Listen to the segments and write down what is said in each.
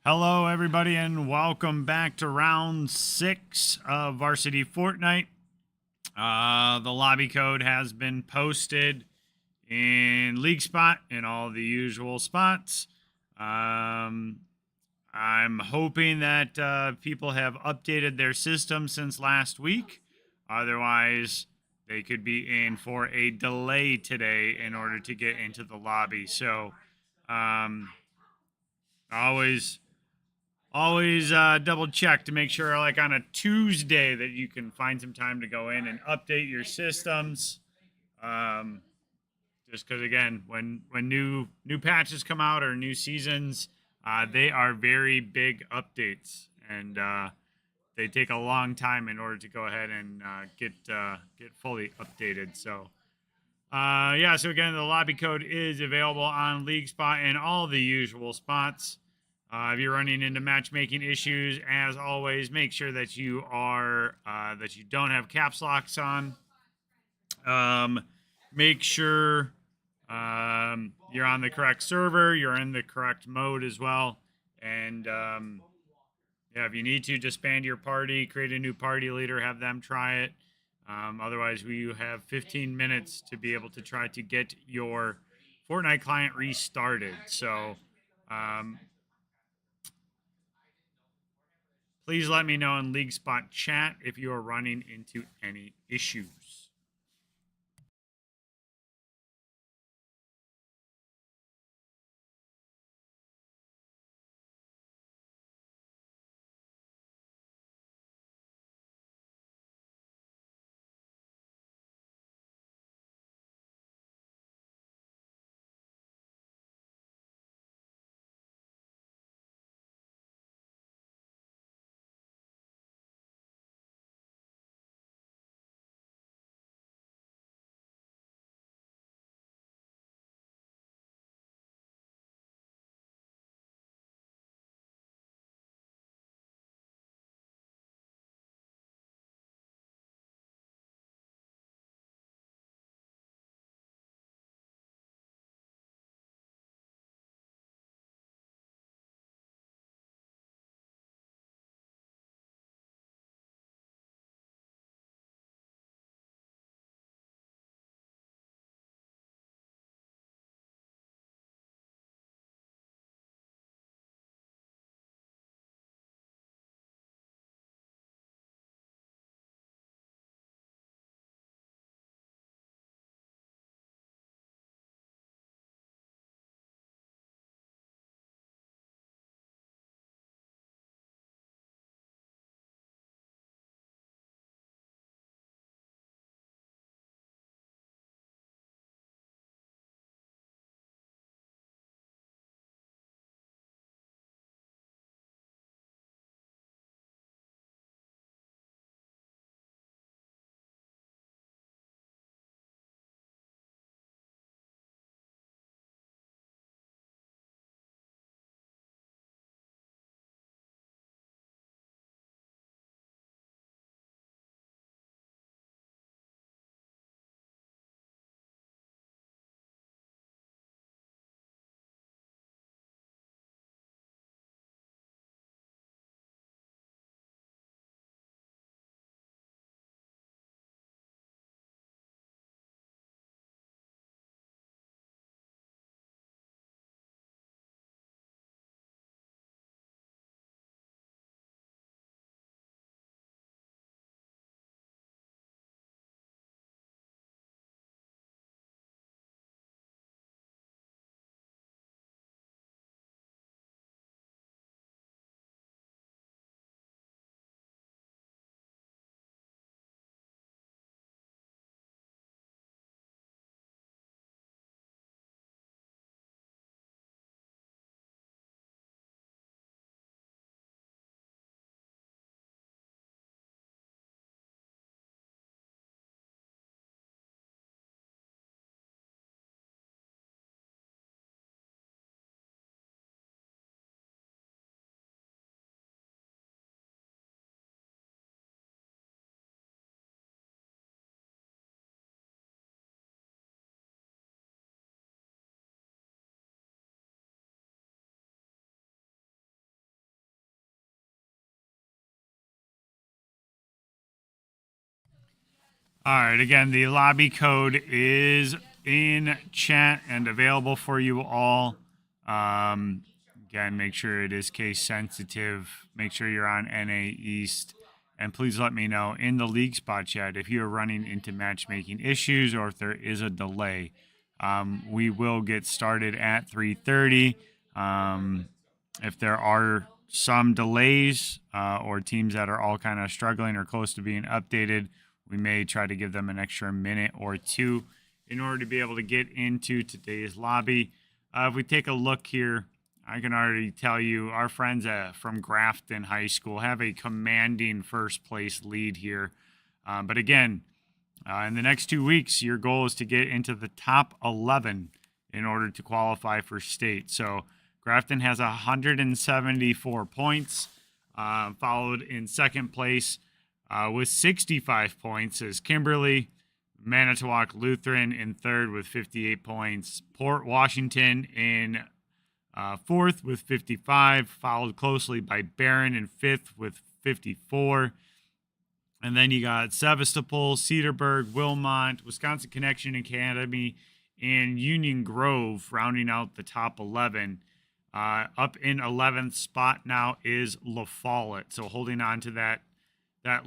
Hello, everybody, and welcome back to round 6 of Varsity Fortnite. The lobby code has been posted in League Spot in all the usual spots. I'm hoping that people have updated their system since last week. Otherwise, they could be in for a delay today in order to get into the lobby. So, um, always double check to make sure, like on a Tuesday, that you can find some time to go in and update your systems. Um, just because, again, when new patches come out or new seasons, they are very big updates, and they take a long time in order to go ahead and get fully updated. So. Yeah, so again, the lobby code is available on League Spot and all the usual spots. If you're running into matchmaking issues, as always, make sure that you don't have caps locks on. Um, Make sure you're on the correct server, you're in the correct mode as well, and yeah, if you need to, disband your party, create a new party leader, have them try it. Otherwise, we have 15 minutes to be able to try to get your Fortnite client restarted. So um, please let me know in League Spot chat if you are running into any issues. All right. Again, the lobby code is in chat and available for you all. Um, Again, make sure it is case sensitive. Make sure you're on NA East. And please let me know in the league spot chat if you're running into matchmaking issues or if there is a delay. We will get started at 3:30. If there are some delays or teams that are all kind of struggling or close to being updated, we may try to give them an extra minute or two in order to be able to get into today's lobby. If we take a look here, I can already tell you our friends from Grafton High School have a commanding first place lead here. But again, in the next 2 weeks, your goal is to get into the top 11 in order to qualify for state. So Grafton has 174 points, followed in second place with 65 points is Kimberly. Manitowoc Lutheran in third with 58 points. Port Washington in fourth with 55, followed closely by Barron in fifth with 54. And then you got Sevastopol, Cedarburg, Wilmont, Wisconsin Connection Academy, and Union Grove rounding out the top 11. Up in 11th spot now is La Follette. So holding on to that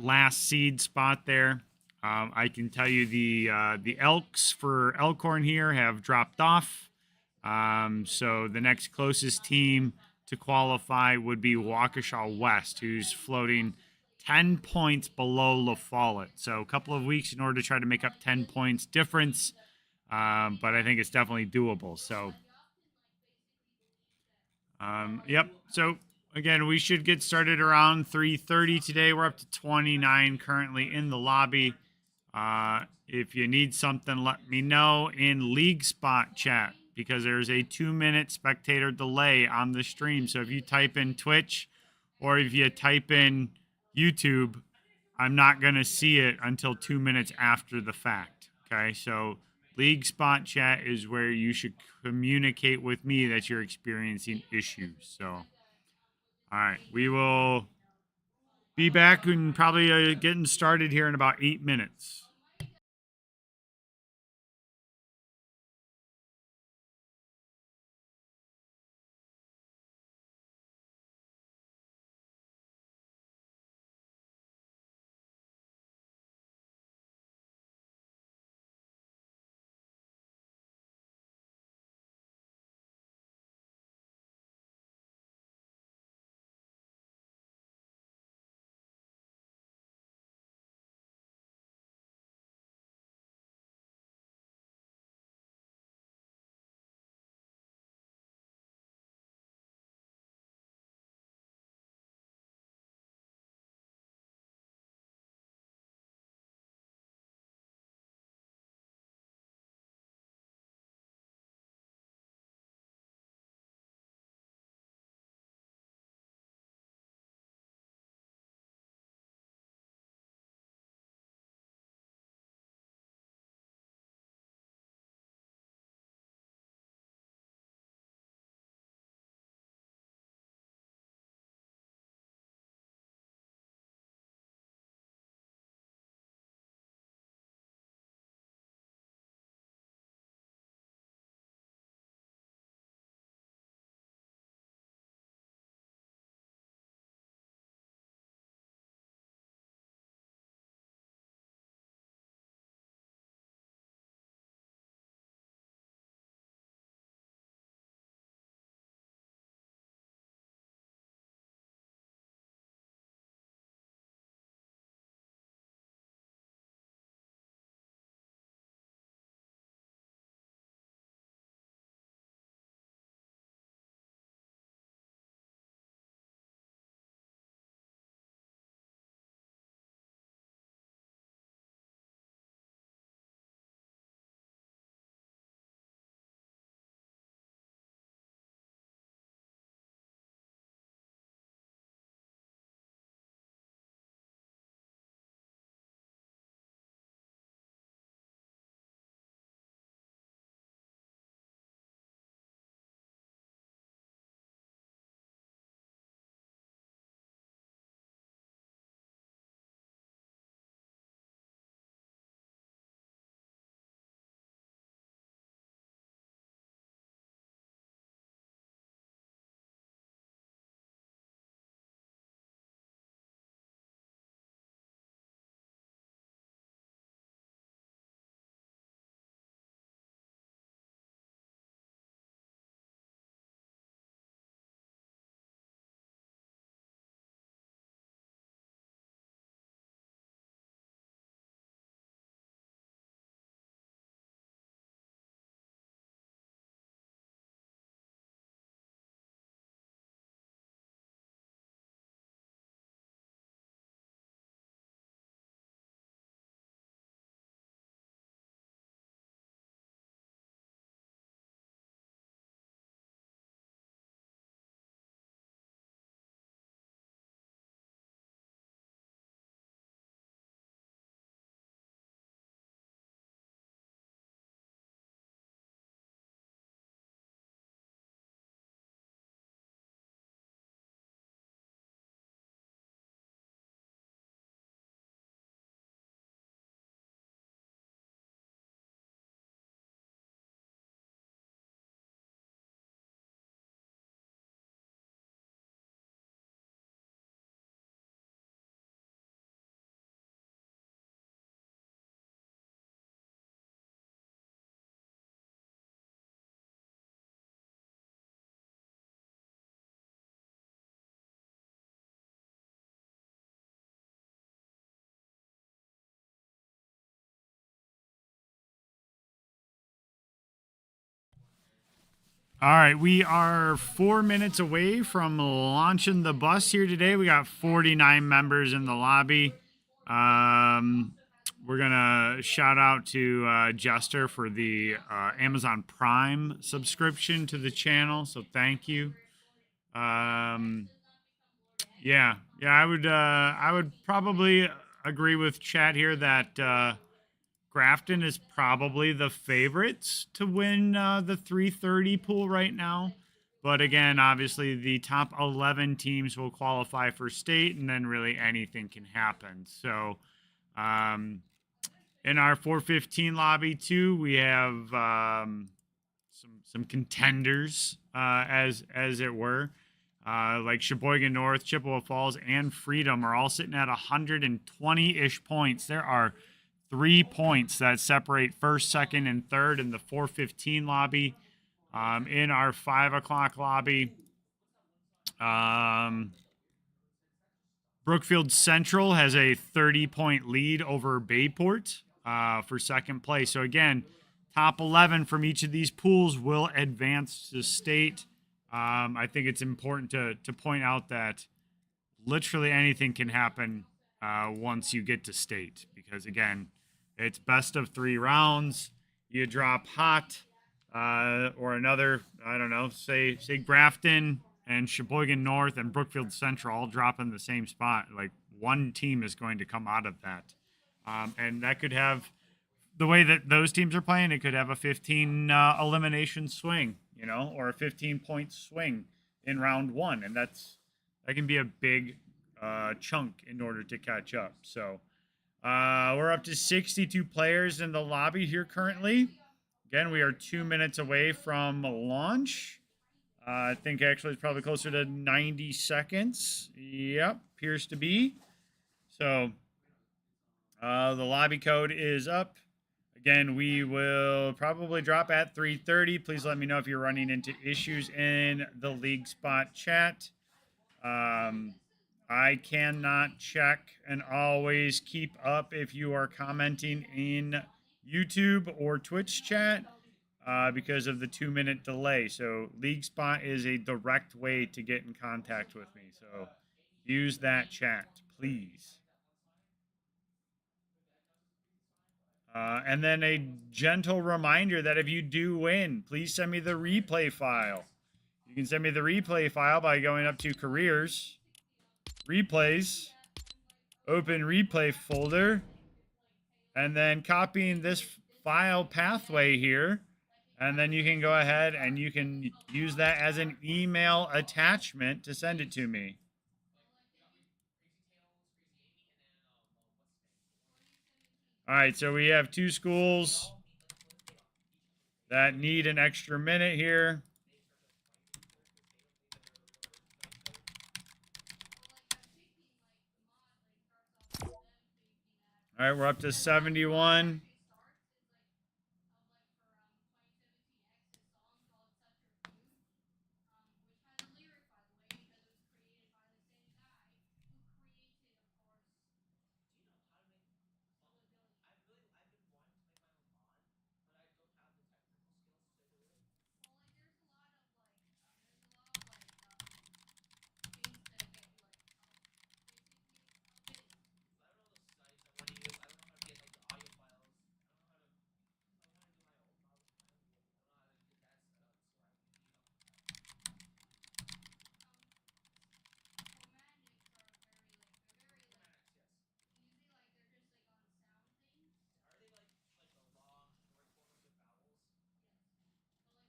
last seed spot there. I can tell you the Elks for Elkhorn here have dropped off. So the next closest team to qualify would be Waukesha West, who's floating 10 points below La Follette. So a couple of weeks in order to try to make up 10 points difference. But I think it's definitely doable. So, yep. So again, we should get started around 3:30 today. We're up to 29 currently in the lobby. If you need something, let me know in League Spot chat because there's a 2-minute spectator delay on the stream. So if you type in Twitch or if you type in YouTube, I'm not going to see it until 2 minutes after the fact. Okay. So League Spot chat is where you should communicate with me that you're experiencing issues. So, all right. We will be back and probably getting started here in about 8 minutes. All right, we are 4 minutes away from launching the bus here today. We got 49 members in the lobby. We're gonna shout out to Jester for the Amazon Prime subscription to the channel, so thank you. Yeah, I would probably agree with Chad here that Grafton is probably the favorites to win the 330 pool right now. But again, obviously, the top 11 teams will qualify for state, and then really anything can happen. So, in our 415 lobby, too, we have some contenders, as it were. Like Sheboygan North, Chippewa Falls, and Freedom are all sitting at 120-ish points. There are 3 points that separate first, second, and third in the 415 lobby. In our 5 o'clock lobby, Brookfield Central has a 30-point lead over Bayport for second place. So again, top 11 from each of these pools will advance to state. I think it's important to point out that literally anything can happen once you get to state, because again, it's best of 3 rounds. You drop hot or another, I don't know, say Grafton and Sheboygan North and Brookfield Central all drop in the same spot. Like, one team is going to come out of that. And that could have, the way that those teams are playing, it could have a 15 elimination swing, or a 15-point swing in round 1. And that can be a big chunk in order to catch up. So we're up to 62 players in the lobby here currently. Again, we are 2 minutes away from launch. I think actually it's probably closer to 90 seconds. Yep, appears to be. So the lobby code is up. Again, we will probably drop at 3:30. Please let me know if you're running into issues in the league spot chat. I cannot check and always keep up if you are commenting in YouTube or Twitch chat because of the 2-minute delay. So League Spot is a direct way to get in contact with me. So use that chat, please. And then a gentle reminder that if you do win, please send me the replay file. You can send me the replay file by going up to Careers, Replays, Open Replay folder, and then copying this file pathway here. And then you can go ahead and you can use that as an email attachment to send it to me. All right, so we have 2 schools that need an extra minute here. All right, we're up to 71.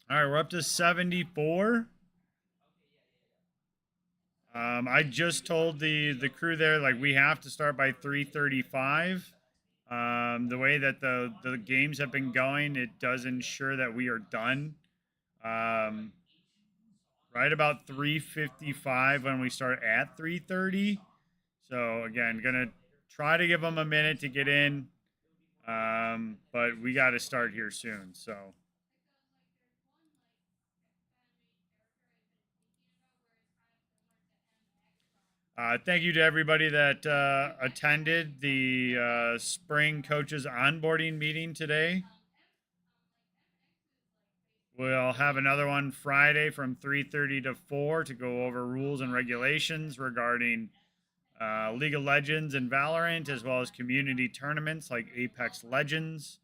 All right, we're up to 74. I just told the crew there, like, we have to start by 3:35. The way that the games have been going, it does ensure that we are done right about 3:55 when we start at 3:30. So again, gonna try to give them a minute to get in, but we got to start here soon. So. Thank you to everybody that attended the spring coaches onboarding meeting today. We'll have another one Friday from 3:30 to 4 to go over rules and regulations regarding League of Legends and Valorant, as well as community tournaments like Apex Legends,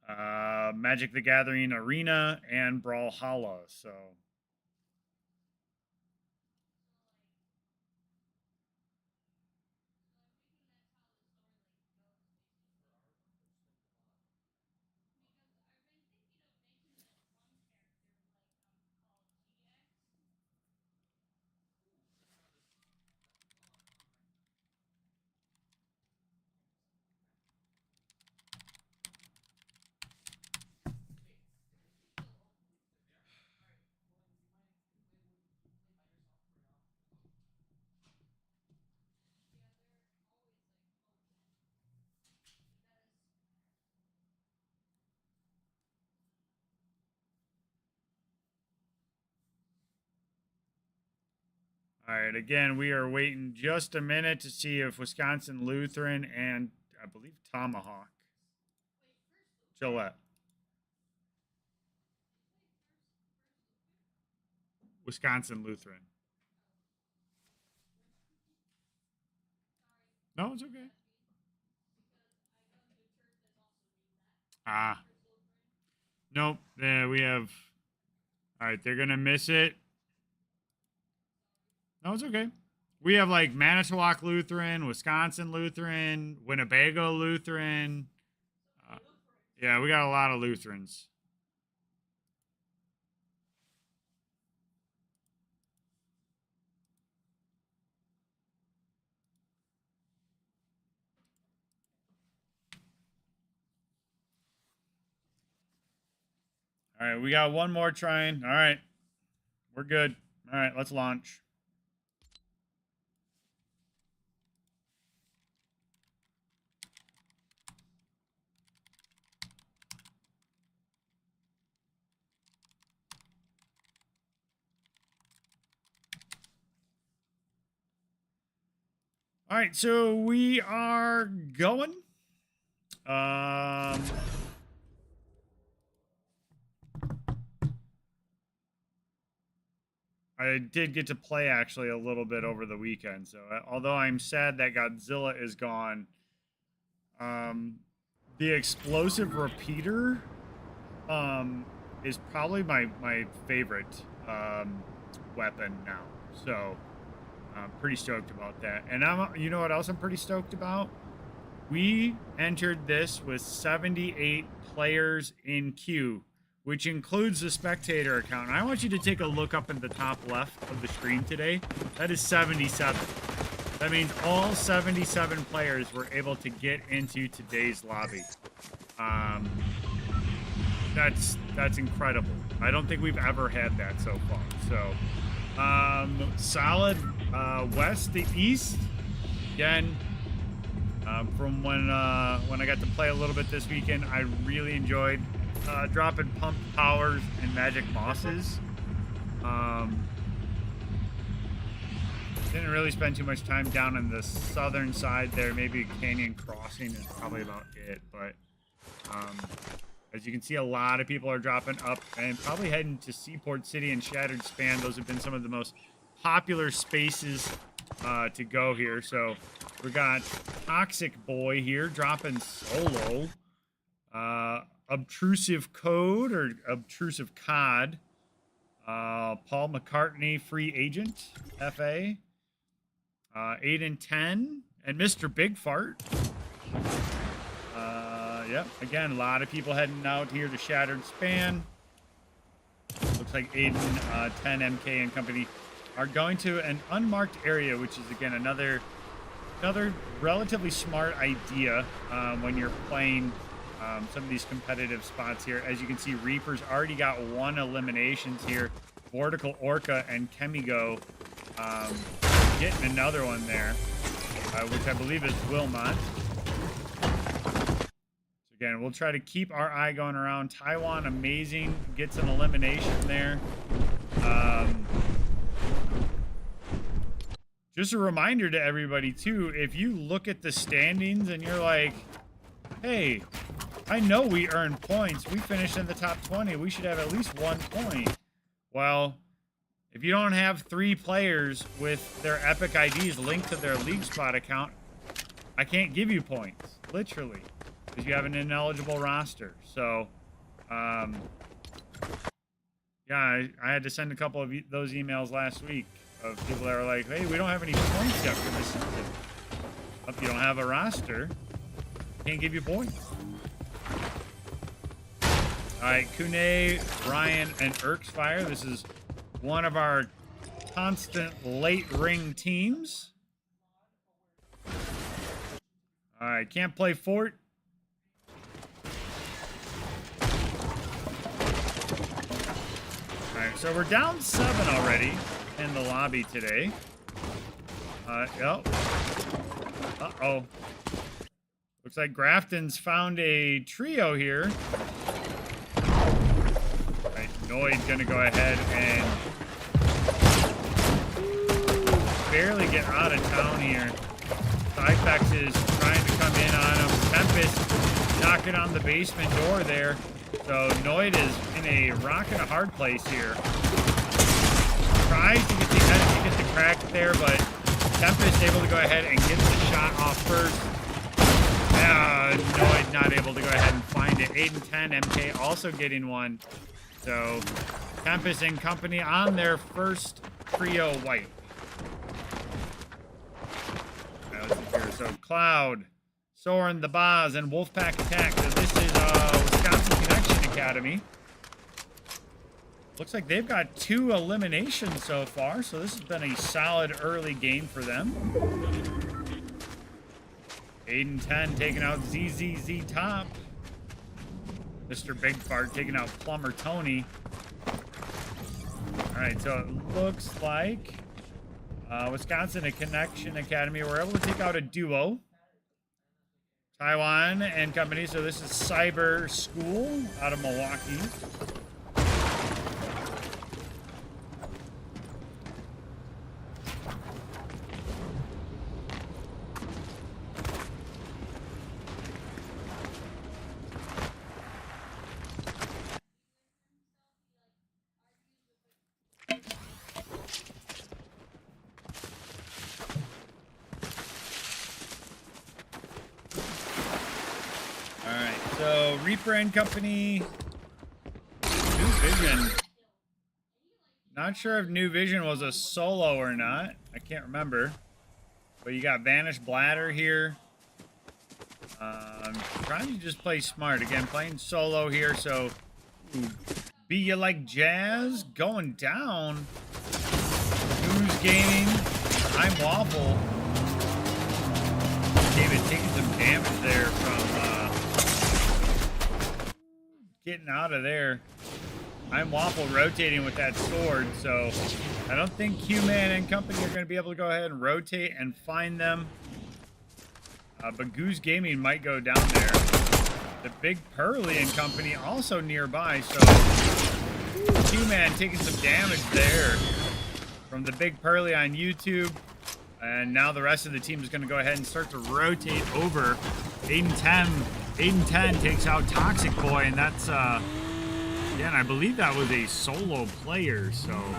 Magic the Gathering Arena, and Brawlhalla. So, all right, again, we are waiting just a minute to see if Wisconsin Lutheran and I believe Tomahawk. Gillette. Wisconsin Lutheran. No, it's okay. Ah. Nope. Yeah, we have. All right, they're going to miss it. No, it's okay. We have like Manitowoc Lutheran, Wisconsin Lutheran, Winnebago Lutheran. Yeah, we got a lot of Lutherans. All right, we got one more trying. All right, we're good. All right, let's launch. All right, so we are going. I did get to play actually a little bit over the weekend. So although I'm sad that Godzilla is gone, the explosive repeater is probably my favorite weapon now. So I'm pretty stoked about that. And you know what else I'm pretty stoked about? We entered this with 78 players in queue, which includes the spectator account. And I want you to take a look up in the top left of the screen today. That is 77. That means all 77 players were able to get into today's lobby. That's incredible. I don't think we've ever had that so far. So, solid west to east. Again, from when I got to play a little bit this weekend, I really enjoyed dropping pumped powers and magic mosses. Didn't really spend too much time down on the southern side there. Maybe Canyon Crossing is probably about it. But as you can see, a lot of people are dropping up and probably heading to Seaport City and Shattered Span. Those have been some of the most popular spaces to go here. So we got Toxic Boy here dropping solo. Obtrusive Code or Obtrusive Cod. Paul McCartney, Free Agent, FA. 8 and 10. And Mr. Big Fart. Yep. Again, a lot of people heading out here to Shattered Span. Looks like Aiden, 10, MK, and company are going to an unmarked area, which is, again, another relatively smart idea when you're playing some of these competitive spots here. As you can see, Reaper's already got one eliminations here. Vortical Orca and Chemigo getting another one there, which I believe is Wilmot. So again, we'll try to keep our eye going around. Taiwan, amazing, gets an elimination there. Just a reminder to everybody, too, if you look at the standings and you're like, hey, I know we earned points. We finished in the top 20. We should have at least 1 point. Well, if you don't have 3 players with their Epic IDs linked to their League Spot account, I can't give you points, literally, because you have an ineligible roster. So, yeah, I had to send a couple of those emails last week of people that were like, hey, we don't have any points yet for this season. If you don't have a roster, can't give you points. All right, Kune, Ryan, and Erksfire. This is one of our constant late ring teams. All right, can't play Fort. All right, so we're down 7 already in the lobby today. Uh-oh. Looks like Grafton's found a trio here. All right, Noid's gonna go ahead and barely get out of town here. Cyphex is trying to come in on him. Tempest knocking on the basement door there. So Noid is in a rock and a hard place here. Tries to get the crack there, but Tempest able to go ahead and get the shot off first. Noid not able to go ahead and find it. 8 and 10, MK also getting one. So Tempest and company on their first trio wipe. Let's see here. So Cloud, Soren, the Boz, and Wolfpack Attack. So this is Wisconsin Connection Academy. Looks like they've got 2 eliminations so far, so this has been a solid early game for them. 8 and 10 taking out ZZZ Top. Mr. Big Fart taking out Plumber Tony. All right, so it looks like Wisconsin Connection Academy were able to take out a duo. Taiwan and company, so this is Cyber School out of Milwaukee. So Reaper and company, New Vision. Not sure if New Vision was a solo or not. I can't remember. But you got Vanish Bladder here. Trying to just play smart. Again, playing solo here. So, Be You Like Jazz going down. Who's Gaming? I'm Waffle. David taking some damage there from getting out of there. I'm Waffle rotating with that sword, so I don't think Q-Man and company are going to be able to go ahead and rotate and find them. But Goose Gaming might go down there. The Big Pearly and company also nearby, so Q-Man taking some damage there from the Big Pearly on YouTube. And now the rest of the team is going to go ahead and start to rotate over. 8 and 10. 8 and 10 takes out Toxic Boy, and that's, again, I believe that was a solo player, so. All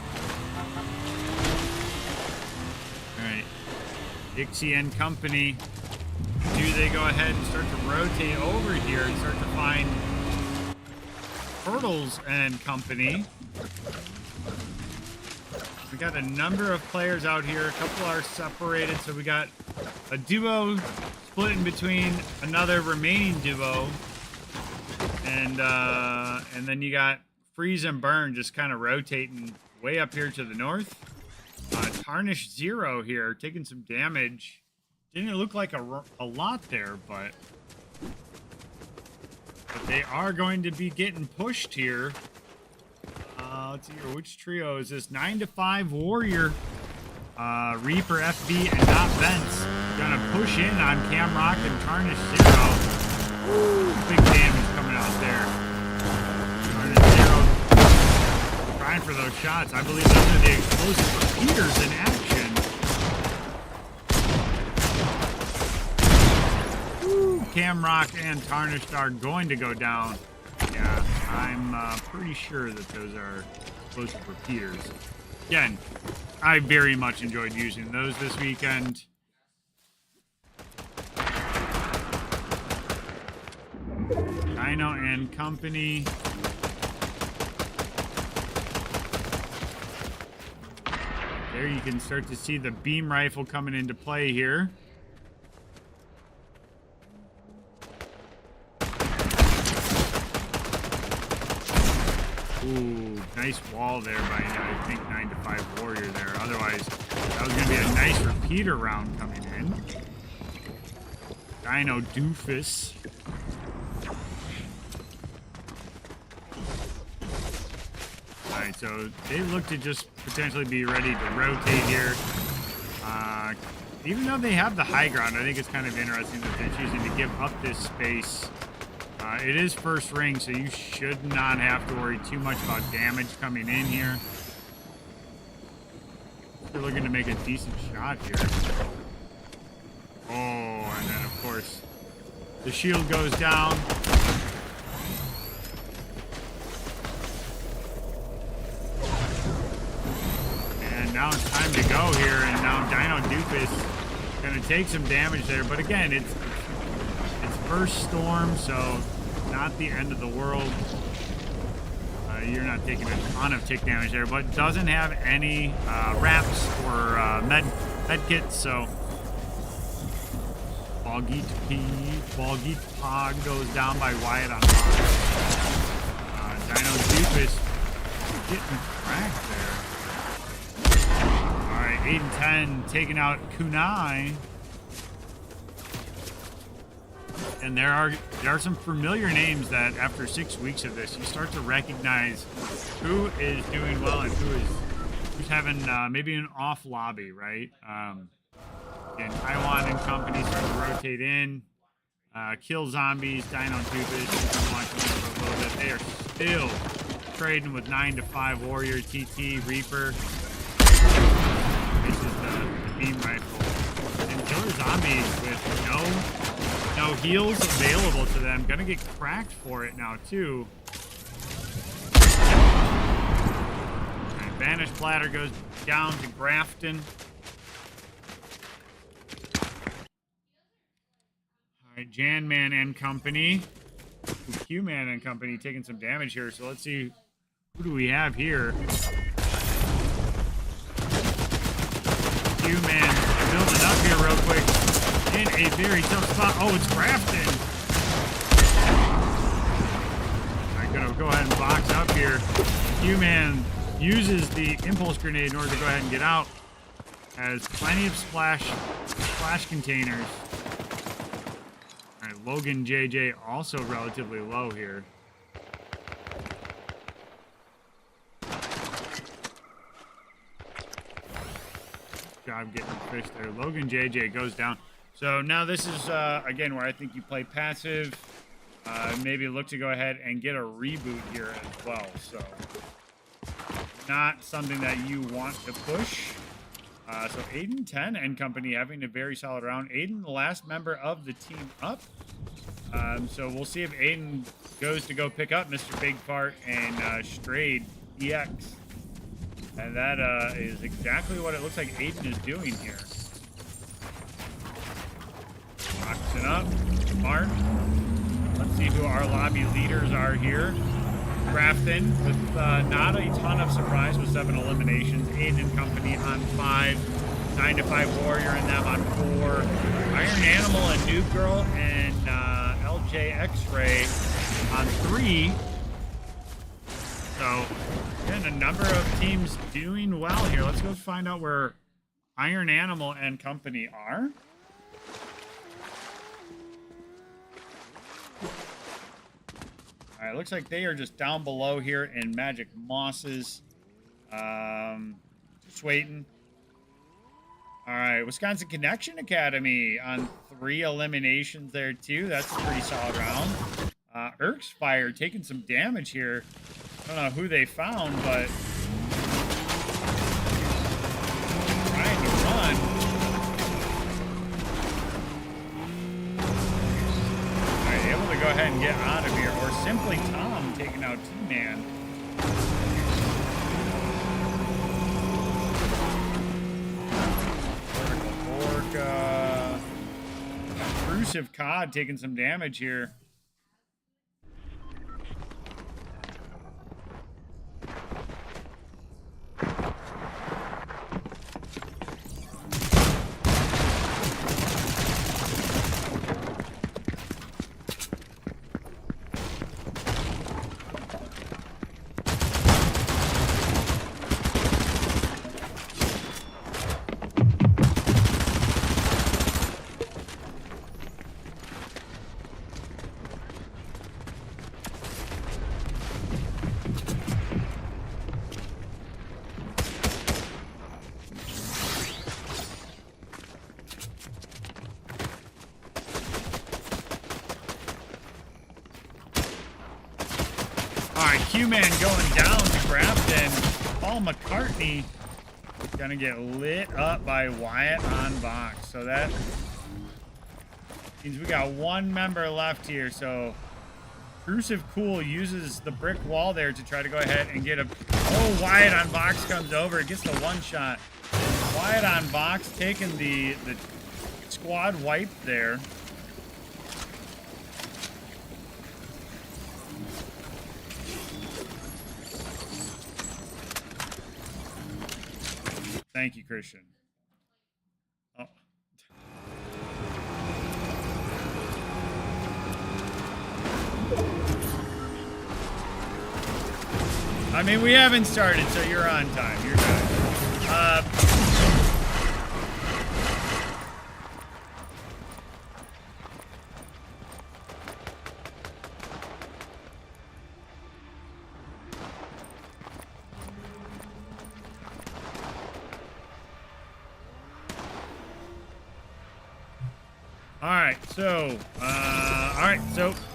right. Dixie and company. Do they go ahead and start to rotate over here and start to find Turtles and company? We got a number of players out here. A couple are separated, so we got a duo split in between another remaining duo, and then you got Freeze and Burn just kind of rotating way up here to the north. Tarnish Zero here taking some damage. Didn't look like a lot there, but they are going to be getting pushed here. Let's see here. Which trio is this? 9 to 5 Warrior. Reaper, FB, and not Vents. Gonna push in on Camrock and Tarnish Zero. Ooh, big damage coming out there. Tarnish Zero trying for those shots. I believe those are the explosive repeaters in action. Ooh, Camrock and Tarnished are going to go down. Yeah, I'm pretty sure that those are explosive repeaters. Again, I very much enjoyed using those this weekend. Dino and Company. There you can start to see the beam rifle coming into play here. Ooh, nice wall there by, I think, 9-5 Warrior there. Otherwise, that was going to be a nice repeater round coming in. Dino Doofus. Alright, so they look to just potentially be ready to rotate here. Even though they have the high ground, I think it's kind of interesting that they're choosing to give up this space. It is first ring, so you should not have to worry too much about damage coming in here. They're looking to make a decent shot here. Oh, and then, of course, the shield goes down. And now it's time to go here, and now Dino Doofus is going to take some damage there. But again, it's first storm, so not the end of the world. You're not taking a ton of tick damage there, but doesn't have any wraps or med kits, so Boggy Pog goes down by Wyatt on bottom. Dino Doofus getting cracked there. Alright, 8 and 10 taking out Kunai. And there are some familiar names that after 6 weeks of this, you start to recognize who is doing well and who's having maybe an off lobby, right? And Taiwan and Company start to rotate in, kill zombies. Dino Doofus, watching them for a little bit. They are still trading with 9-5 Warrior, TT, Reaper. This is the beam rifle. And killer zombies with no heals available to them. Gonna get cracked for it now, too. Right, Vanish Platter goes down to Grafton. Alright, Janman and Company. Q-Man and Company taking some damage here. So let's see, who do we have here? Q-Man building up here real quick. In a very tough spot. Oh, it's Grafton. I'm going to go ahead and box up here. Q-Man uses the impulse grenade in order to go ahead and get out. Has plenty of splash containers. All right, Logan JJ also relatively low here. Good job getting the fish there. Logan JJ goes down. So now this is, again, where I think you play passive. Maybe look to go ahead and get a reboot here as well. So not something that you want to push. So Aiden 10 and Company having a very solid round. Aiden, the last member of the team up. So we'll see if Aiden goes to go pick up Mr. Big Fart and Strayed EX. And that is exactly what it looks like Aiden is doing here. Boxing up. Mark. Let's see who our lobby leaders are here. Grafton with not a ton of surprise with 7 eliminations. Aiden and Company on 5. 9-5 Warrior and them on 4. Iron Animal and New Girl and LJ X-Ray on 3. So, again, a number of teams doing well here. Let's go find out where Iron Animal and Company are. All right, looks like they are just down below here in Magic Mosses. Just waiting. All right, Wisconsin Connection Academy on 3 eliminations there, too. That's a pretty solid round. Erk's Fire taking some damage here. I don't know who they found, but trying to run. ahead and get out of here. Or simply Tom taking out T-Man. Orca. Intrusive Cod taking some damage here. Q-Man going down to Grafton. Paul McCartney gonna get lit up by Wyatt on box. So that means we got one member left here. So Intrusive Cool uses the brick wall there to try to go ahead and get a... Oh, Wyatt on box comes over. Gets the one shot. Wyatt on box taking the squad wipe there. Thank you, Christian. Oh. I mean, we haven't started, so you're on time. You're good.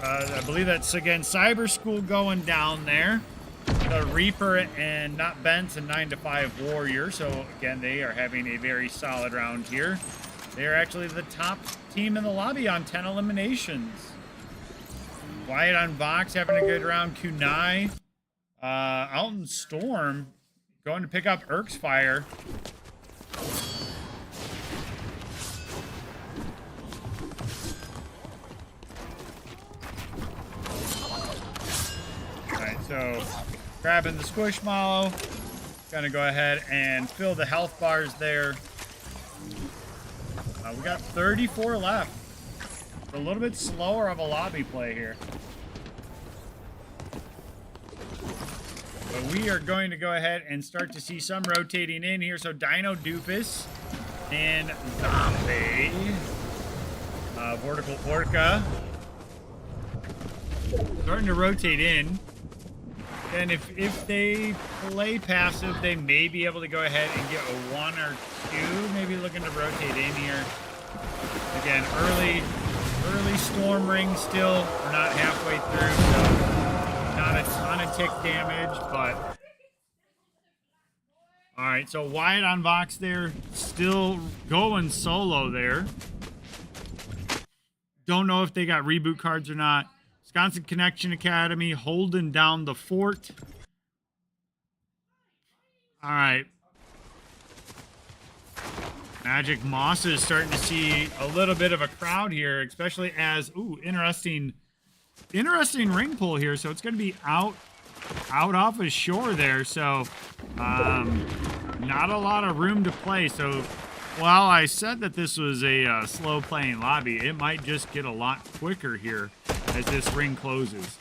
I believe that's, again, Cyber School going down there. The Reaper and Not Bents and 9 to 5 Warrior. So, again, they are having a very solid round here. They are actually the top team in the lobby on 10 eliminations. Wyatt on Vox having a good round. Kunai. Alton Storm going to pick up Erk's Fire. So, grabbing the Squishmallow. Gonna go ahead and fill the health bars there. We got 34 left. A little bit slower of a lobby play here. But we are going to go ahead and start to see some rotating in here. So, Dino Doofus and Zombie. Vortical Orca. Starting to rotate in. And if they play passive, they may be able to go ahead and get a 1 or 2. Maybe looking to rotate in here. Again, early Storm Ring still. We're not halfway through, so not a ton of tick damage, but... Alright, so Wyatt on Vox there. Still going solo there. Don't know if they got reboot cards or not. Wisconsin Connection Academy holding down the fort. All right. Magic Moss is starting to see a little bit of a crowd here, especially as, ooh, interesting ring pull here. So it's going to be out off his shore there. So not a lot of room to play. So while I said that this was a slow playing lobby, it might just get a lot quicker here as this ring closes.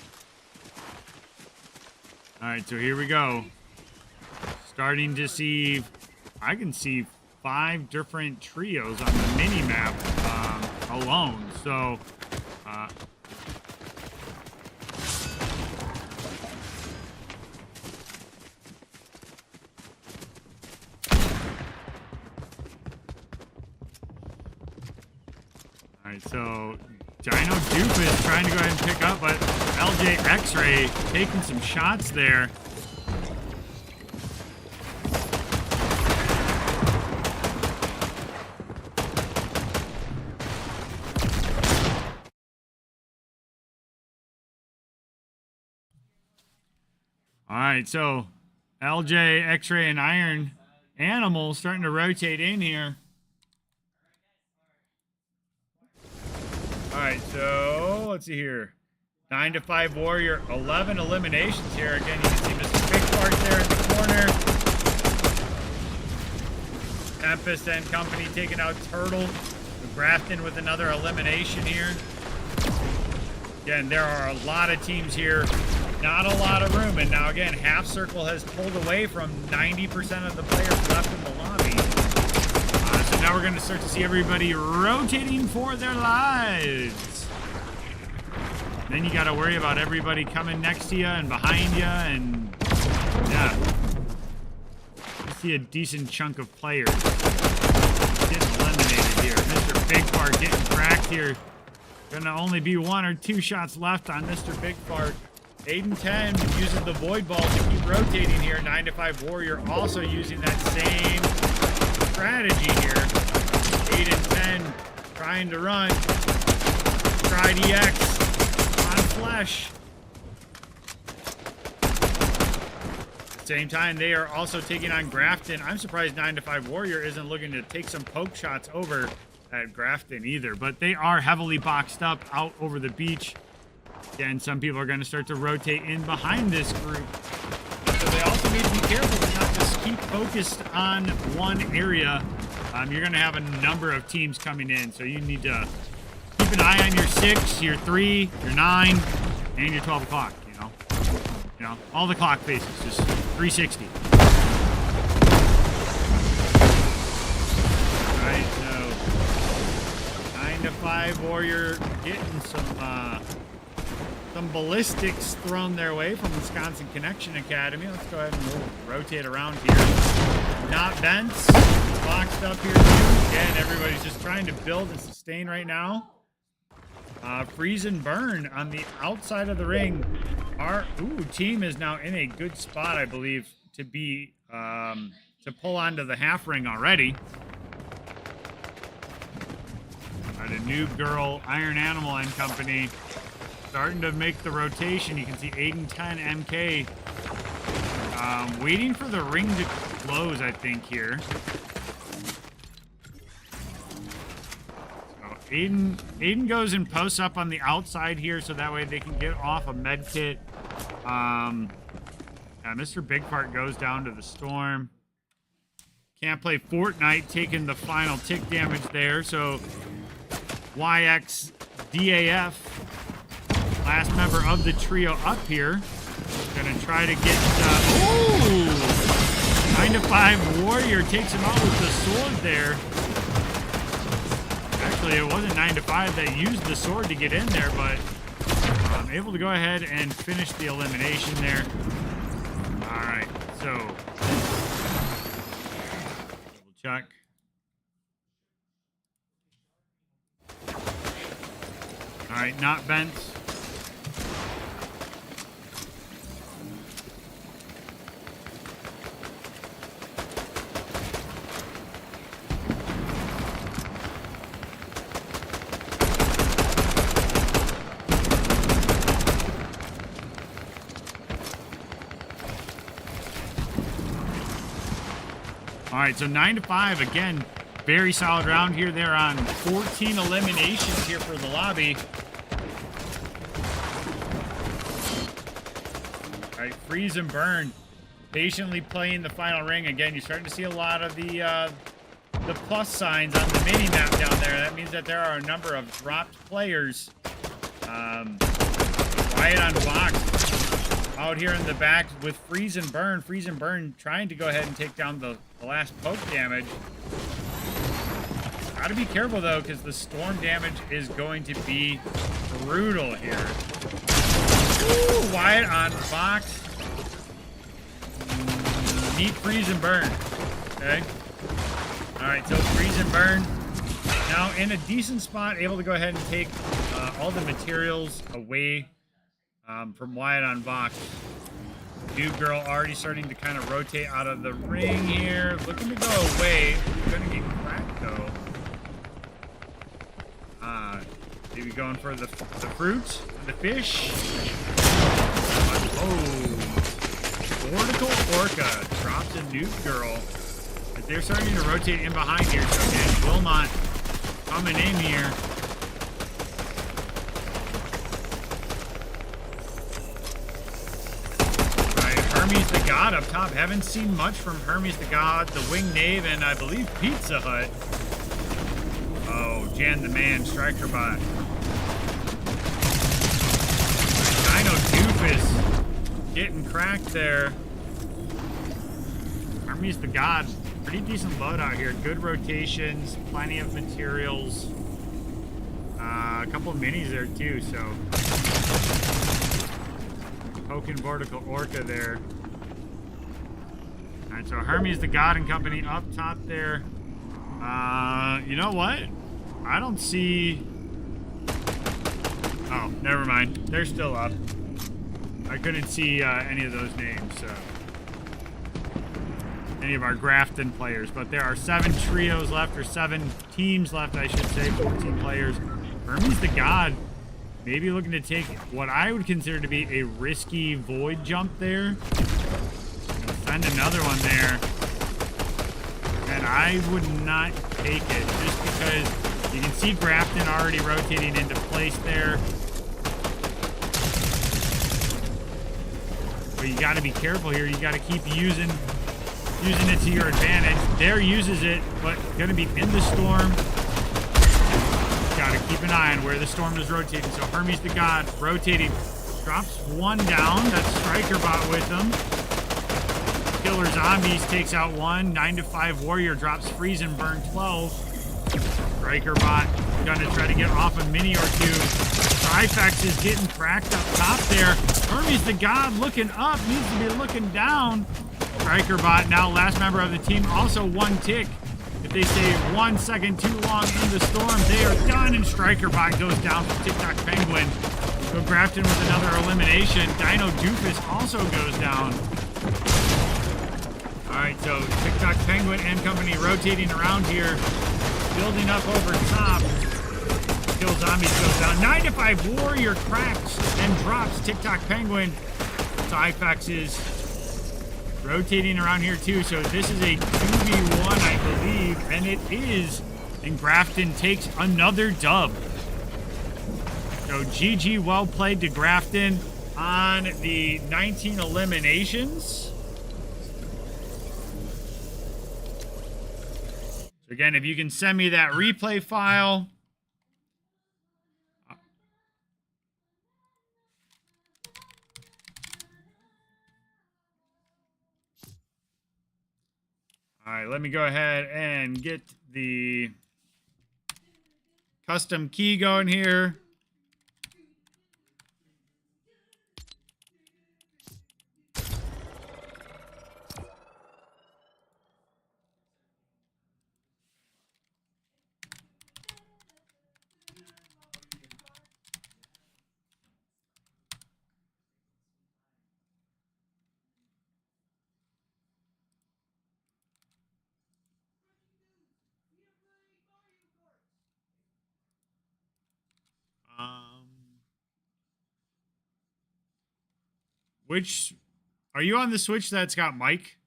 All right, so here we go. Starting to see, I can see 5 different trios on the mini map alone. So, all right, so Dino Doofus trying to go ahead and pick up, but LJ X-Ray taking some shots there. All right, so LJ, X-Ray, and Iron Animal starting to rotate in here. All right, so let's see here. 9 to 5 Warrior, 11 eliminations here. Again, you can see Mr. Big Fart there in the corner. Tempest and company taking out Turtle. Grafton with another elimination here. Again, there are a lot of teams here. Not a lot of room. And now, again, Half Circle has pulled away from 90% of the players left in the lobby. So now we're going to start to see everybody rotating for their lives. Then you got to worry about everybody coming next to you and behind you. And, yeah. You see a decent chunk of players getting eliminated here. Mr. Big Fart getting cracked here. Gonna only be 1 or 2 shots left on Mr. Big Fart. 8 and 10 uses the void ball to keep rotating here. 9 to 5 Warrior also using that same strategy here. 8 and 10 trying to run. Tried EX on Flesh. Same time, they are also taking on Grafton. I'm surprised 9 to 5 Warrior isn't looking to take some poke shots over at Grafton either, but they are heavily boxed up out over the beach. Again, some people are going to start to rotate in behind this group. So they also need to be careful to not just keep focused on one area. You're going to have a number of teams coming in, so you need to keep an eye on your 6, your 3, your 9, and your 12 o'clock, you know, all the clock faces, just 360. All right, so 9 to 5 Warrior getting some ballistics thrown their way from Wisconsin Connection Academy. Let's go ahead and we'll rotate around here. Not Bents, boxed up here too. Again, everybody's just trying to build and sustain right now. Freeze and Burn on the outside of the ring. Our team is now in a good spot, I believe, to be to pull onto the half ring already. All right, a Noob Girl, Iron Animal and company starting to make the rotation. You can see 8 and 10 MK waiting for the ring to close, I think, here. Aiden goes and posts up on the outside here, so that way they can get off a med kit. Mr. Big Fart goes down to the storm. Can't play Fortnite, taking the final tick damage there. So YXDAF, last member of the trio up here, gonna try to get. 9 to 5 Warrior takes him out with the sword there. Actually, it wasn't 9 to 5 that used the sword to get in there, but able to go ahead and finish the elimination there. All right, so double check. All right, not bent. All right, so 9 to 5 again, very solid round here. They're on 14 eliminations here for the lobby. All right, Freeze and Burn, patiently playing the final ring. Again, you're starting to see a lot of the plus signs on the mini map down there. That means that there are a number of dropped players. Riot on box. Out here in the back with Freeze and Burn. Freeze and Burn trying to go ahead and take down the last poke damage. Gotta be careful though, because the storm damage is going to be brutal here. Ooh, Wyatt on box. Neat Freeze and Burn. Okay. Alright, so Freeze and Burn now in a decent spot, able to go ahead and take all the materials away from Wyatt on box. New Girl already starting to kind of rotate out of the ring here. Looking to go away. Gonna get cracked though. Maybe going for the fruit, the fish. Oh. Vortical Orca drops a nuke girl. But they're starting to rotate in behind here. So again, Wilmot coming in here. Hermes the God up top. Haven't seen much from Hermes the God, the Winged Knave, and I believe Pizza Hut. Oh, Jan the Man, Striker Bot. Dino Doofus getting cracked there. Hermes the God, pretty decent loadout here. Good rotations, plenty of materials. A couple of minis there too, so. Poking Vortical Orca there. Alright, so Hermes the God and company up top there. You know what? I don't see... Oh, never mind. They're still up. I couldn't see any of those names, so... Any of our Grafton players. But there are 7 trios left, or 7 teams left, I should say. 14 players. Hermes the God... Maybe looking to take what I would consider to be a risky void jump there. Send another one there. And I would not take it just because you can see Grafton already rotating into place there. But you got to be careful here. You got to keep using it to your advantage. There uses it, but going to be in the storm. Got to keep an eye on where the storm is rotating. So Hermes the God rotating. Drops one down. That's Striker Bot with him. Killer Zombies takes out one. 9-5 Warrior drops Freeze and Burn 12. Striker Bot gonna try to get off a mini or two. Trifex is getting cracked up top there. Hermes the God looking up. Needs to be looking down. Striker Bot now last member of the team. Also one tick. If they stay 1 second too long in the storm, they are done, and Striker Bot goes down for TikTok Penguin. So Grafton with another elimination. Dino Doofus also goes down. Alright, so TikTok Penguin and company rotating around here, building up over top. Kill Zombies goes down. 9-5 Warrior cracks and drops TikTok Penguin. Typhex is rotating around here too, so this is a 2v1, I believe, and it is. And Grafton takes another dub. So GG, well played to Grafton on the 19 eliminations. So again, if you can send me that replay file. All right, let me go ahead and get the custom key going here. Which, are you on the Switch that's got Mike?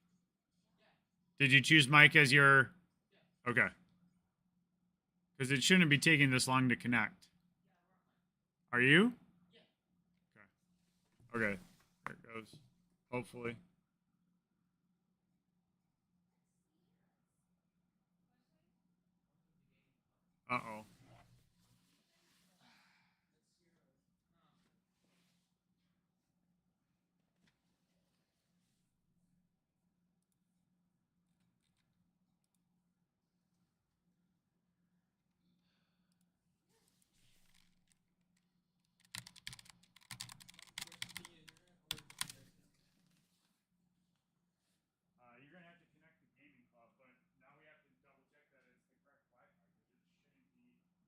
Did you choose Mike as your, okay. Because it shouldn't be taking this long to connect. Are you? Okay. Okay, there it goes. Hopefully. Uh-oh. You're going to have to connect the gaming club, but now we have to double check that it's the correct Wi-Fi, because it shouldn't be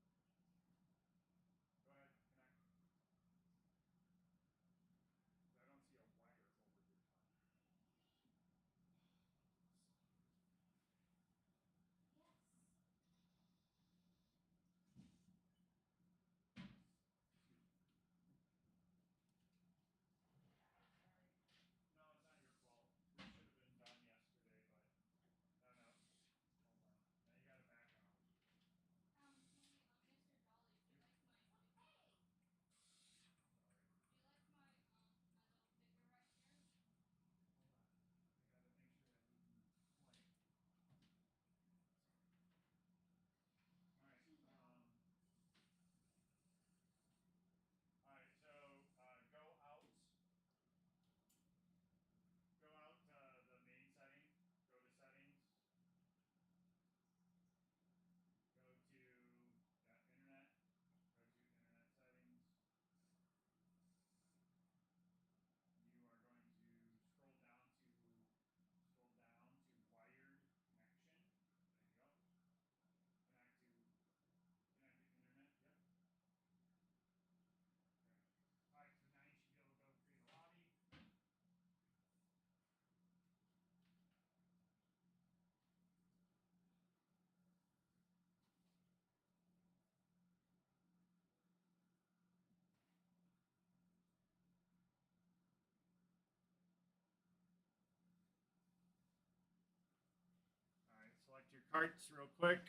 carts real quick.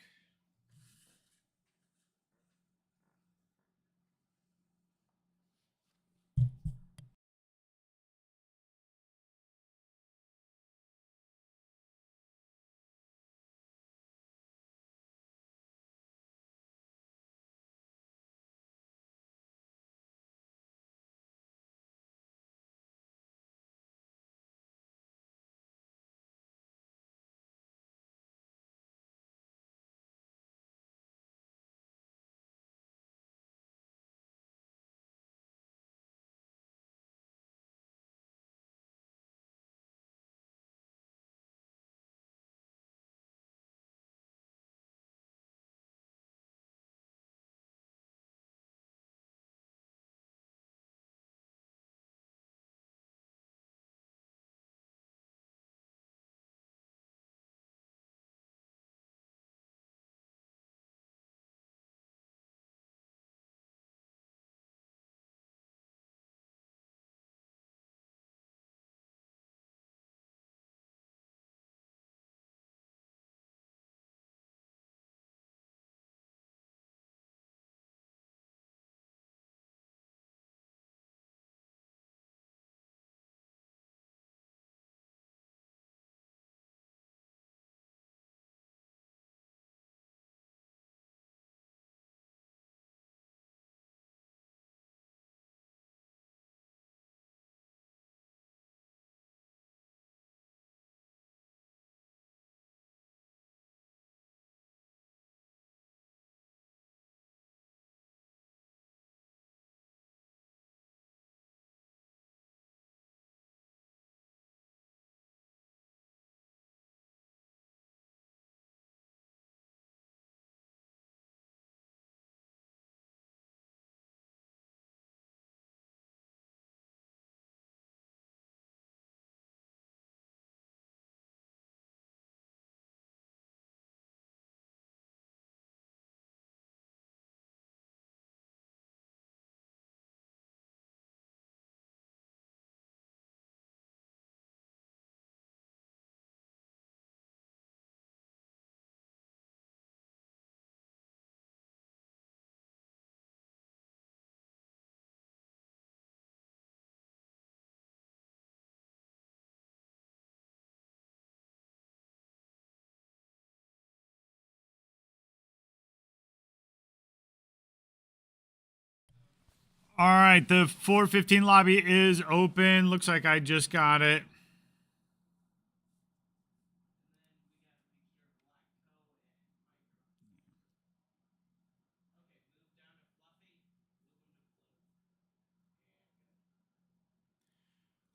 All right, the 415 lobby is open. Looks like I just got it.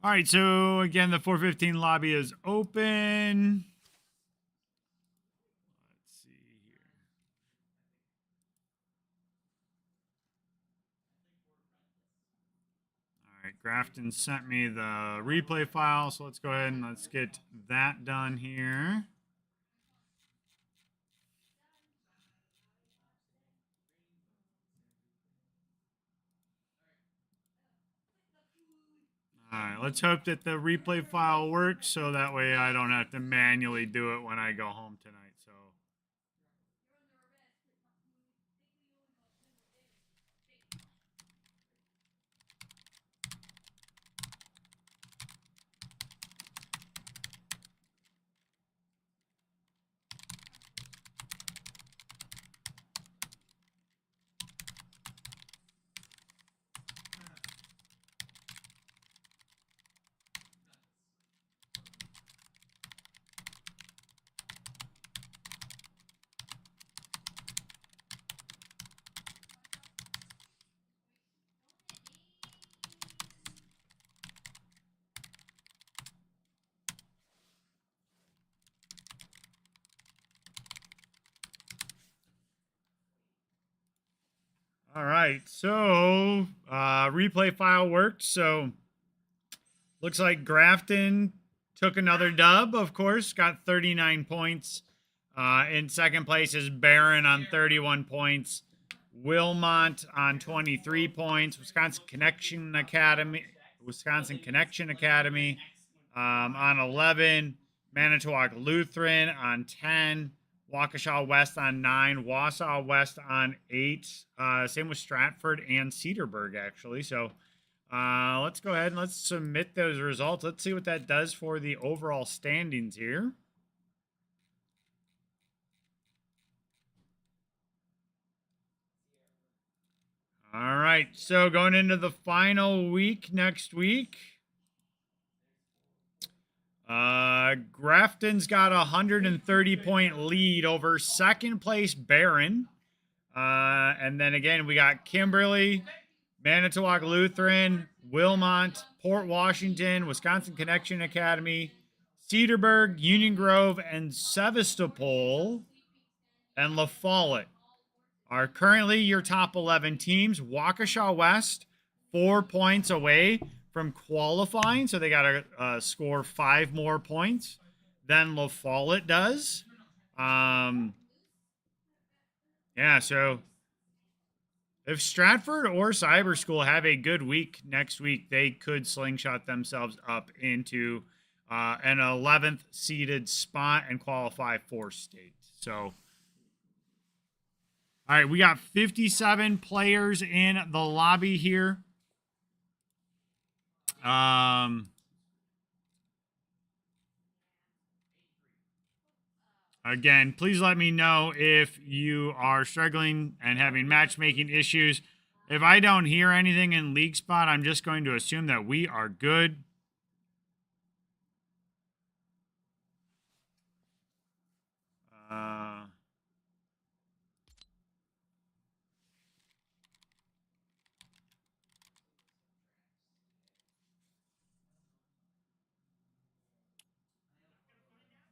All right, so again, the 415 lobby is open. Let's see here. All right, Grafton sent me the replay file, so let's go ahead and let's get that done here. All right, let's hope that the replay file works so that way I don't have to manually do it when I go home tonight. So all right, so replay file worked. So looks like Grafton took another dub, of course, got 39 points. In second place is Barron on 31 points. Wilmont on 23 points. Wisconsin Connection Academy on 11. Manitowoc Lutheran on 10. Waukesha West on 9, Wausau West on 8. Same with Stratford and Cedarburg, actually. So let's go ahead and let's submit those results. Let's see what that does for the overall standings here. All right, so going into the final week next week, Grafton's got a 130-point lead over second place Barron. And then again, we got Kimberly, Manitowoc Lutheran, Wilmont, Port Washington, Wisconsin Connection Academy, Cedarburg, Union Grove, and Sevastopol and La Follette are currently your top 11 teams. Waukesha West, 4 points away from qualifying, so they got to score 5 more points than La Follette does. Yeah, so if Stratford or Cyber School have a good week next week, they could slingshot themselves up into an 11th seeded spot and qualify for state. So, all right, we got 57 players in the lobby here. Again, please let me know if you are struggling and having matchmaking issues. If I don't hear anything in League Spot, I'm just going to assume that we are good.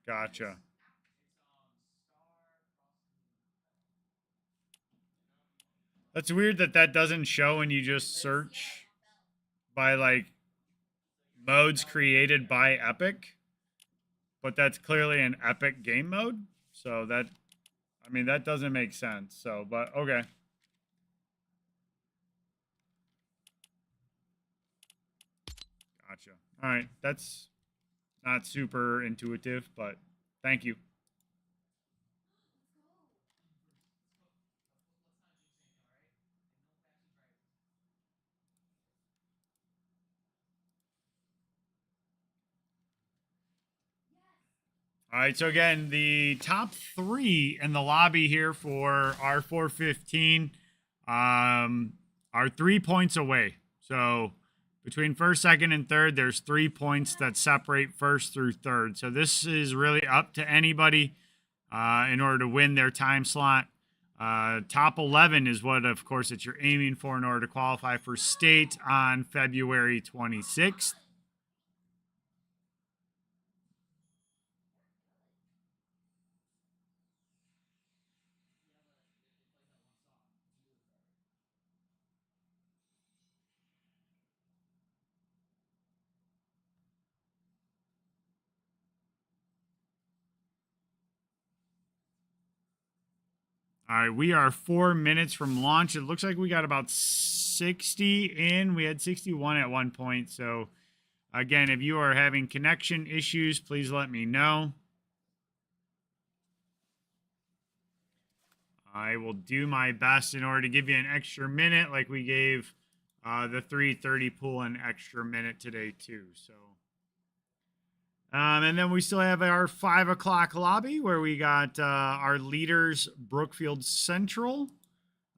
Gotcha. That's weird that that doesn't show when you just search by like modes created by Epic, but that's clearly an Epic game mode. So that, I mean, that doesn't make sense. So, but okay. Gotcha. All right. That's not super intuitive, but thank you. All right, so again, the top 3 in the lobby here for R415 are 3 points away. So between first, second, and third, there's 3 points that separate first through third. So this is really up to anybody in order to win their time slot. Top 11 is what, of course, that you're aiming for in order to qualify for state on February 26th. All right, we are 4 minutes from launch. It looks like we got about 60 in. We had 61 at one point. So, again, if you are having connection issues, please let me know. I will do my best in order to give you an extra minute, like we gave the 3:30 pool an extra minute today, too. So. And then we still have our 5 o'clock lobby where we got our leaders, Brookfield Central,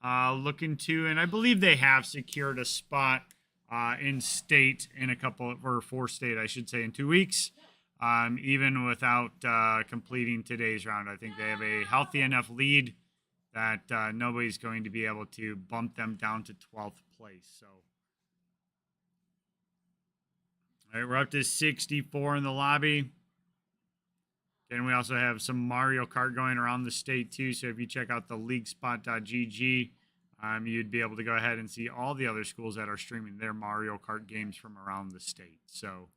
looking to, and I believe they have secured a spot in state in a couple, or for state, I should say, in 2 weeks, even without completing today's round. I think they have a healthy enough lead that nobody's going to be able to bump them down to 12th place. So. All right, we're up to 64 in the lobby. And we also have some Mario Kart going around the state too. So if you check out the leaguespot.gg, you'd be able to go ahead and see all the other schools that are streaming their Mario Kart games from around the state. So.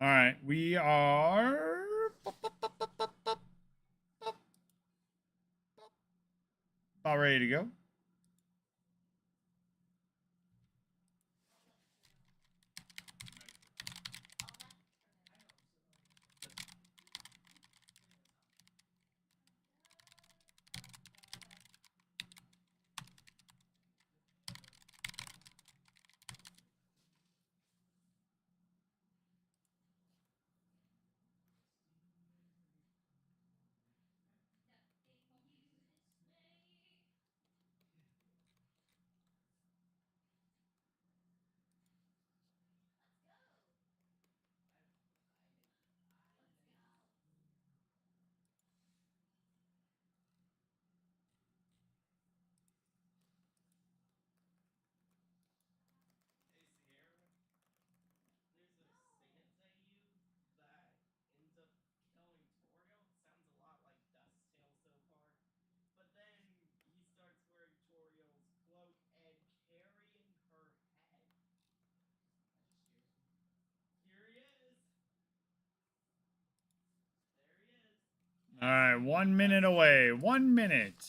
All right, we are About ready to go. All right, 1 minute away. 1 minute.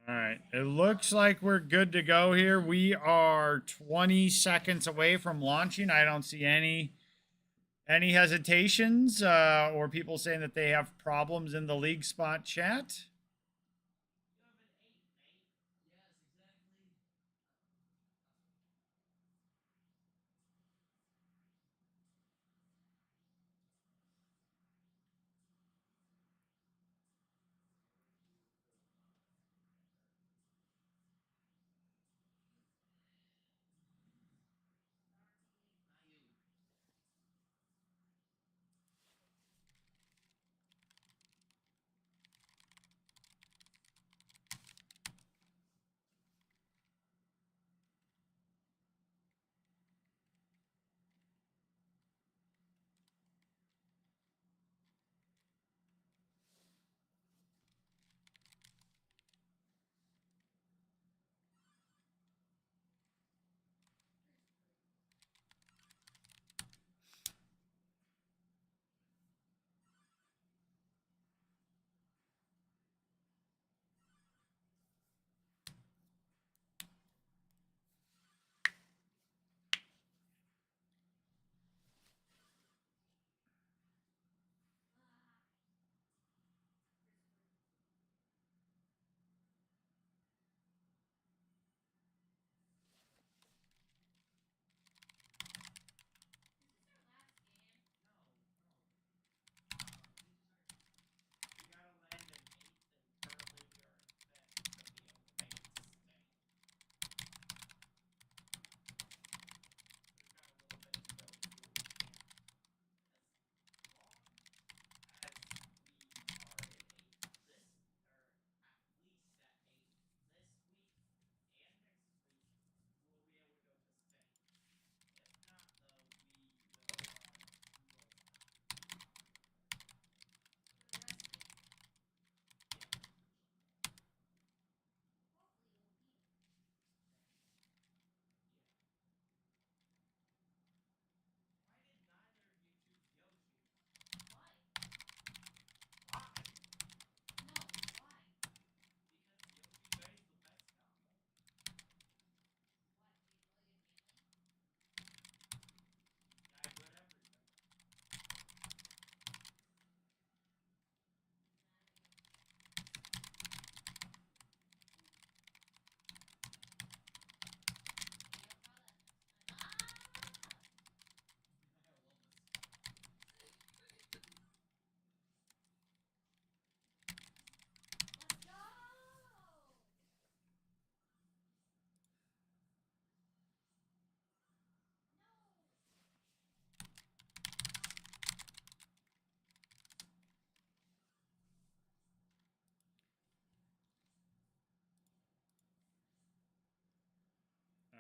All right. It looks like we're good to go here. We are 20 seconds away from launching. I don't see any hesitations or people saying that they have problems in the league spot chat.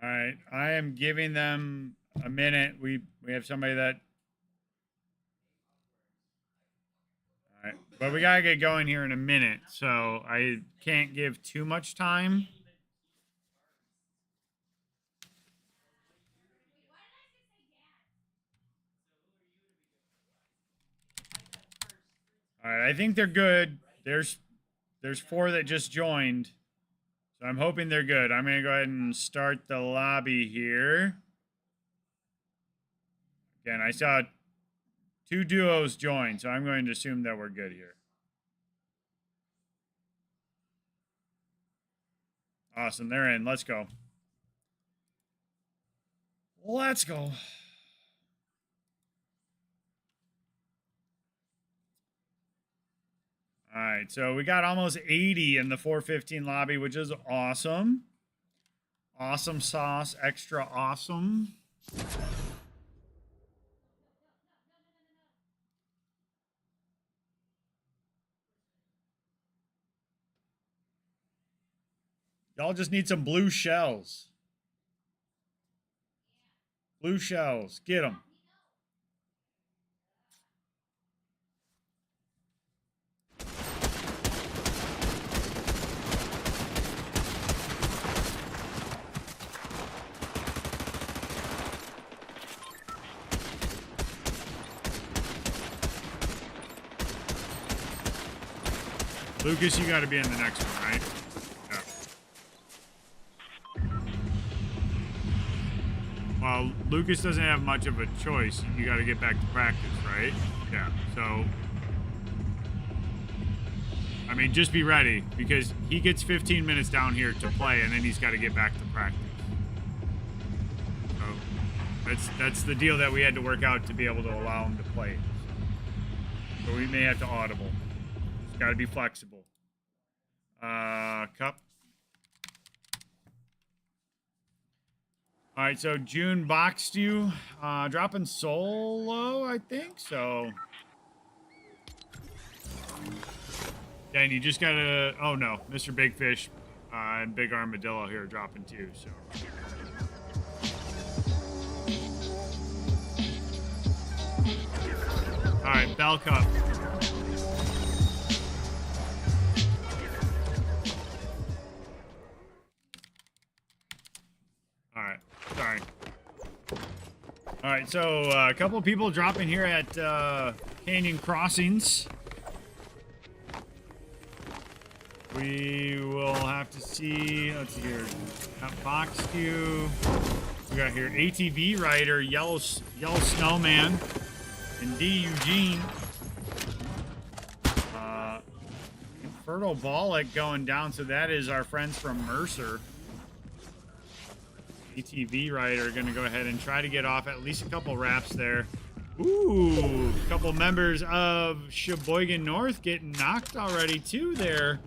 All right, I am giving them a minute. We have somebody that. All right, but we gotta get going here in a minute, so I can't give too much time. All right, I think they're good. There's 4 that just joined, so I'm hoping they're good. I'm gonna go ahead and start the lobby here. Again, I saw 2 duos join, so I'm going to assume that we're good here. Awesome, they're in. Let's go. Let's go. All right, so we got almost 80 in the 415 lobby, which is awesome. Awesome sauce, extra awesome. Y'all just need some blue shells. Blue shells, get them. Lucas, you got to be in the next one, right? Yeah. Well, Lucas doesn't have much of a choice. You got to get back to practice, right? Yeah. So, I mean, just be ready because he gets 15 minutes down here to play, and then he's got to get back to practice. So, that's the deal that we had to work out to be able to allow him to play. So we may have to audible. Just got to be flexible. Cup. All right, so June boxed you. Dropping solo, I think. So. Then you just gotta. Oh no, Mr. Big Fish and Big Armadillo here dropping too. So. All right, Bell Cup. All right, sorry. All right, so a couple of people dropping here at Canyon Crossings. We will have to see. Let's see here. Got Fox Q. We got here ATV Rider, Yellow Snowman, and D Eugene. Fertile Bollock going down. So that is our friends from Mercer. ATV Rider going to go ahead and try to get off at least a couple wraps there. Ooh, a couple members of Sheboygan North getting knocked already too there.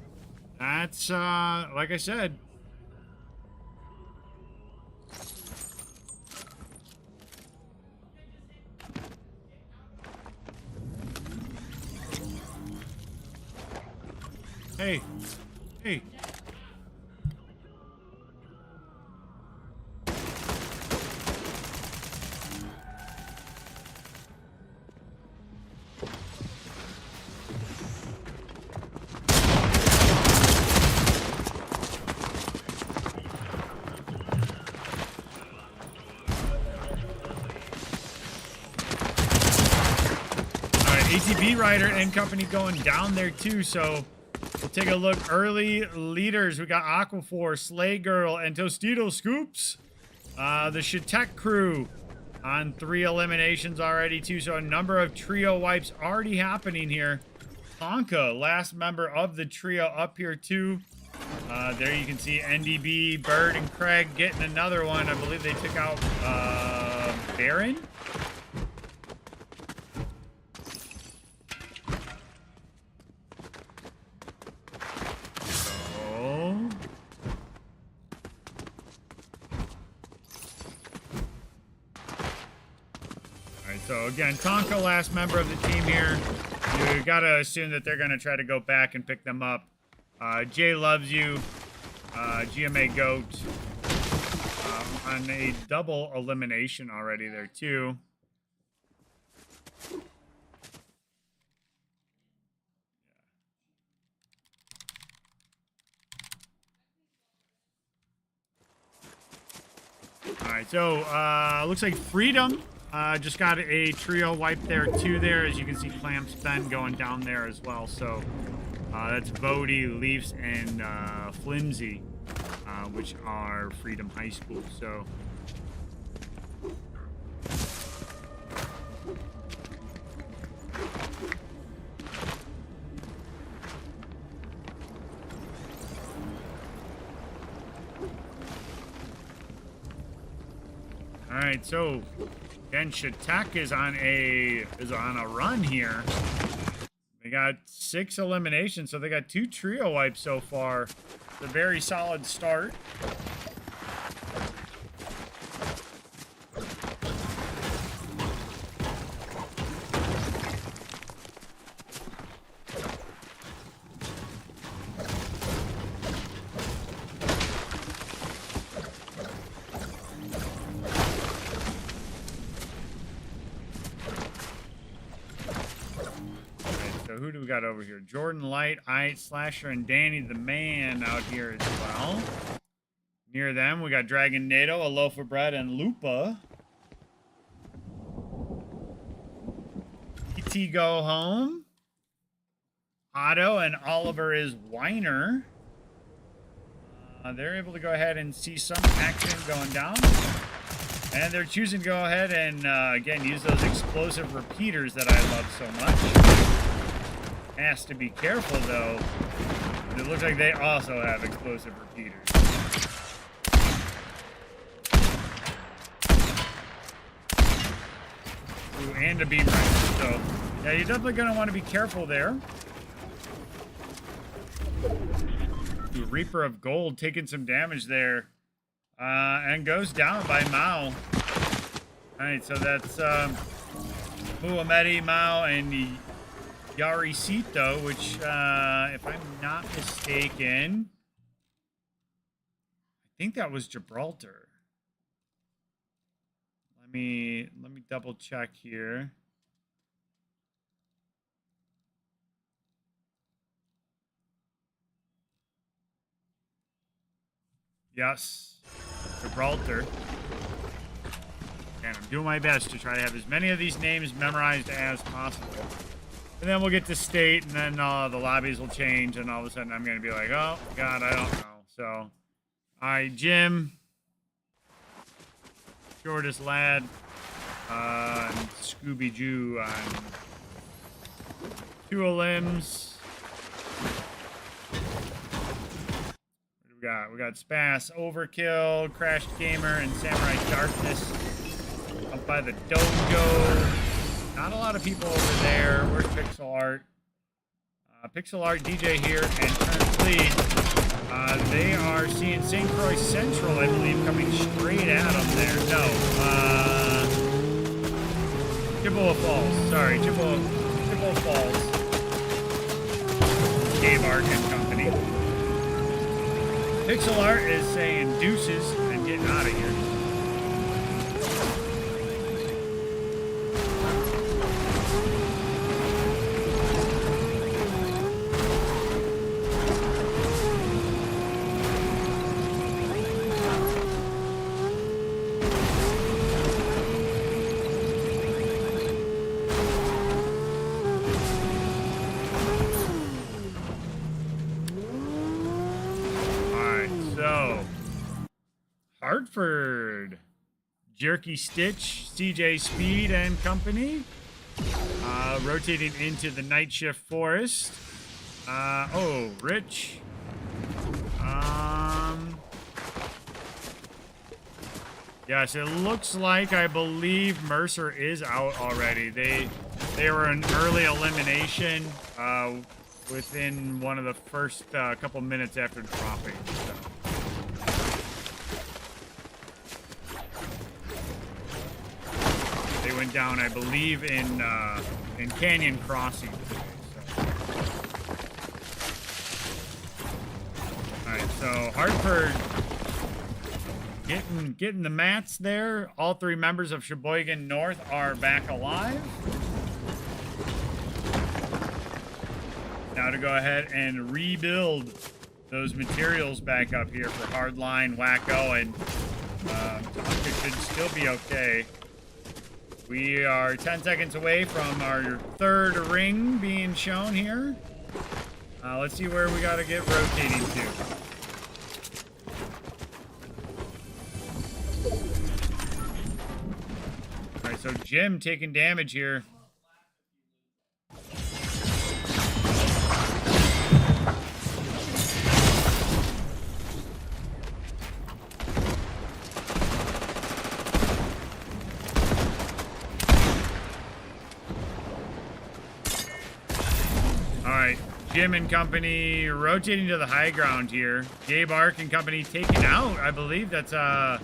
That's, like I said. Hey. Hey. ATV Rider and company going down there too, so we'll take a look. Early leaders, we got Aquafor, Slay Girl, and Tostito Scoops. The Shatek crew on 3 eliminations already too, so a number of trio wipes already happening here. Tonka, last member of the trio up here too. There you can see NDB, Bird, and Craig getting another one. I believe they took out Baron. So again, Tonka, last member of the team here. You gotta assume that they're gonna try to go back and pick them up. Jay loves you. GMA Goat. on a double elimination already there, too. All right, so looks like Freedom just got a trio wipe there, too, there. As you can see, Clamps Ben going down there as well. So that's Bodie, Leafs, and Flimsy, which are Freedom High School. So all right, so again, Shatek is on a run here. They got 6 eliminations, so they got 2 trio wipes so far. It's a very solid start. Who do we got over here? Jordan Light, Ice, Slasher, and Danny the Man out here as well. Near them, we got Dragon NATO, A Loaf of Bread, and Lupa. ET Go Home. Otto and Oliver is Weiner. They're able to go ahead and see some action going down. And they're choosing to go ahead and, again, use those explosive repeaters that I love so much. Has to be careful, though. But it looks like they also have explosive repeaters. Ooh, and a beam rifle. So, yeah, you're definitely going to want to be careful there. Ooh, Reaper of Gold taking some damage there. And goes down by Mao. Alright, so that's Muhammadi, Mao, and Yaricito, which, if I'm not mistaken, I think that was Gibraltar. Let me double check here. Yes, Gibraltar. And I'm doing my best to try to have as many of these names memorized as possible. And then we'll get to state, and then the lobbies will change, and all of a sudden I'm going to be like, oh, God, I don't know. So, all right, Jim. Shortest Lad. And Scooby-Doo on 2 limbs. What do we got? We got Spass, Overkill, Crashed Gamer, and Samurai Darkness up by the dojo. Not a lot of people over there. Where's Pixel Art? Pixel Art DJ here, and currently they are seeing St. Croix Central, I believe, coming straight at them there. No, Chippewa Falls. Sorry, Chippewa Falls. Dave Art and Company. Pixel Art is saying deuces and getting out of here. Hartford, Jerky Stitch, CJ Speed and Company, rotating into the Night Shift Forest. Oh, Rich. Yes, it looks like, I believe Mercer is out already. They were an early elimination within one of the first couple minutes after dropping. So. They went down, I believe, in Canyon Crossing today. So. All right, so Hartford Getting the mats there. All three members of Sheboygan North are back alive. Now to go ahead and rebuild those materials back up here for Hardline, Wacko, and Tonka should still be okay. We are 10 seconds away from our third ring being shown here. Let's see where we got to get rotating to. All right, so Jim taking damage here. Jim and company rotating to the high ground here. Gabe Ark and company taken out. I believe that's an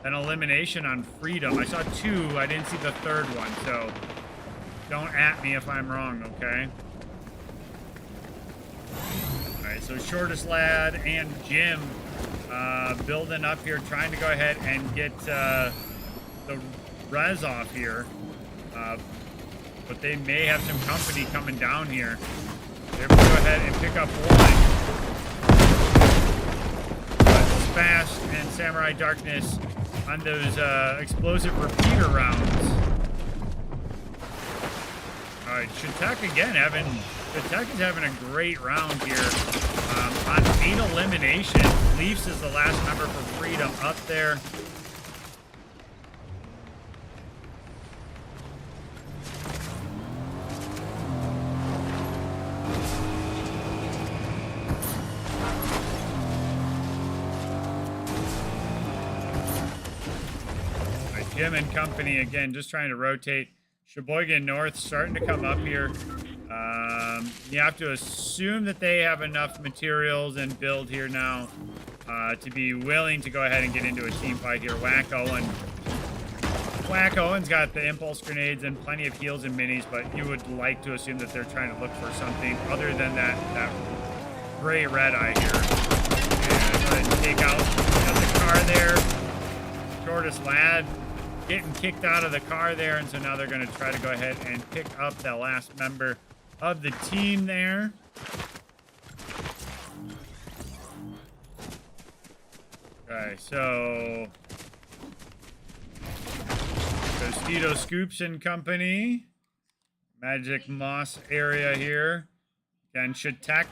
elimination on Freedom. I saw two. I didn't see the third one, so don't at me if I'm wrong, okay? All right, so Shortest Lad and Jim building up here, trying to go ahead and get the res off here. But they may have some company coming down here. They're going to go ahead and pick up one. But Fast and Samurai Darkness on those explosive repeater rounds. All right, Shatek again Shatek is having a great round here. On 8 elimination, Leafs is the last member for Freedom up there. Jim and company, again, just trying to rotate. Sheboygan North starting to come up here. You have to assume that they have enough materials and build here now to be willing to go ahead and get into a team fight here. Whack Owen's got the impulse grenades and plenty of heals and minis, but you would like to assume that they're trying to look for something other than that gray red eye here. And go ahead and take out the car there. Shortest Lad getting kicked out of the car there, and so now they're going to try to go ahead and pick up the last member of the team there. Okay, so Tostitos Scoops and company, Magic Moss area here. Again, Shatek.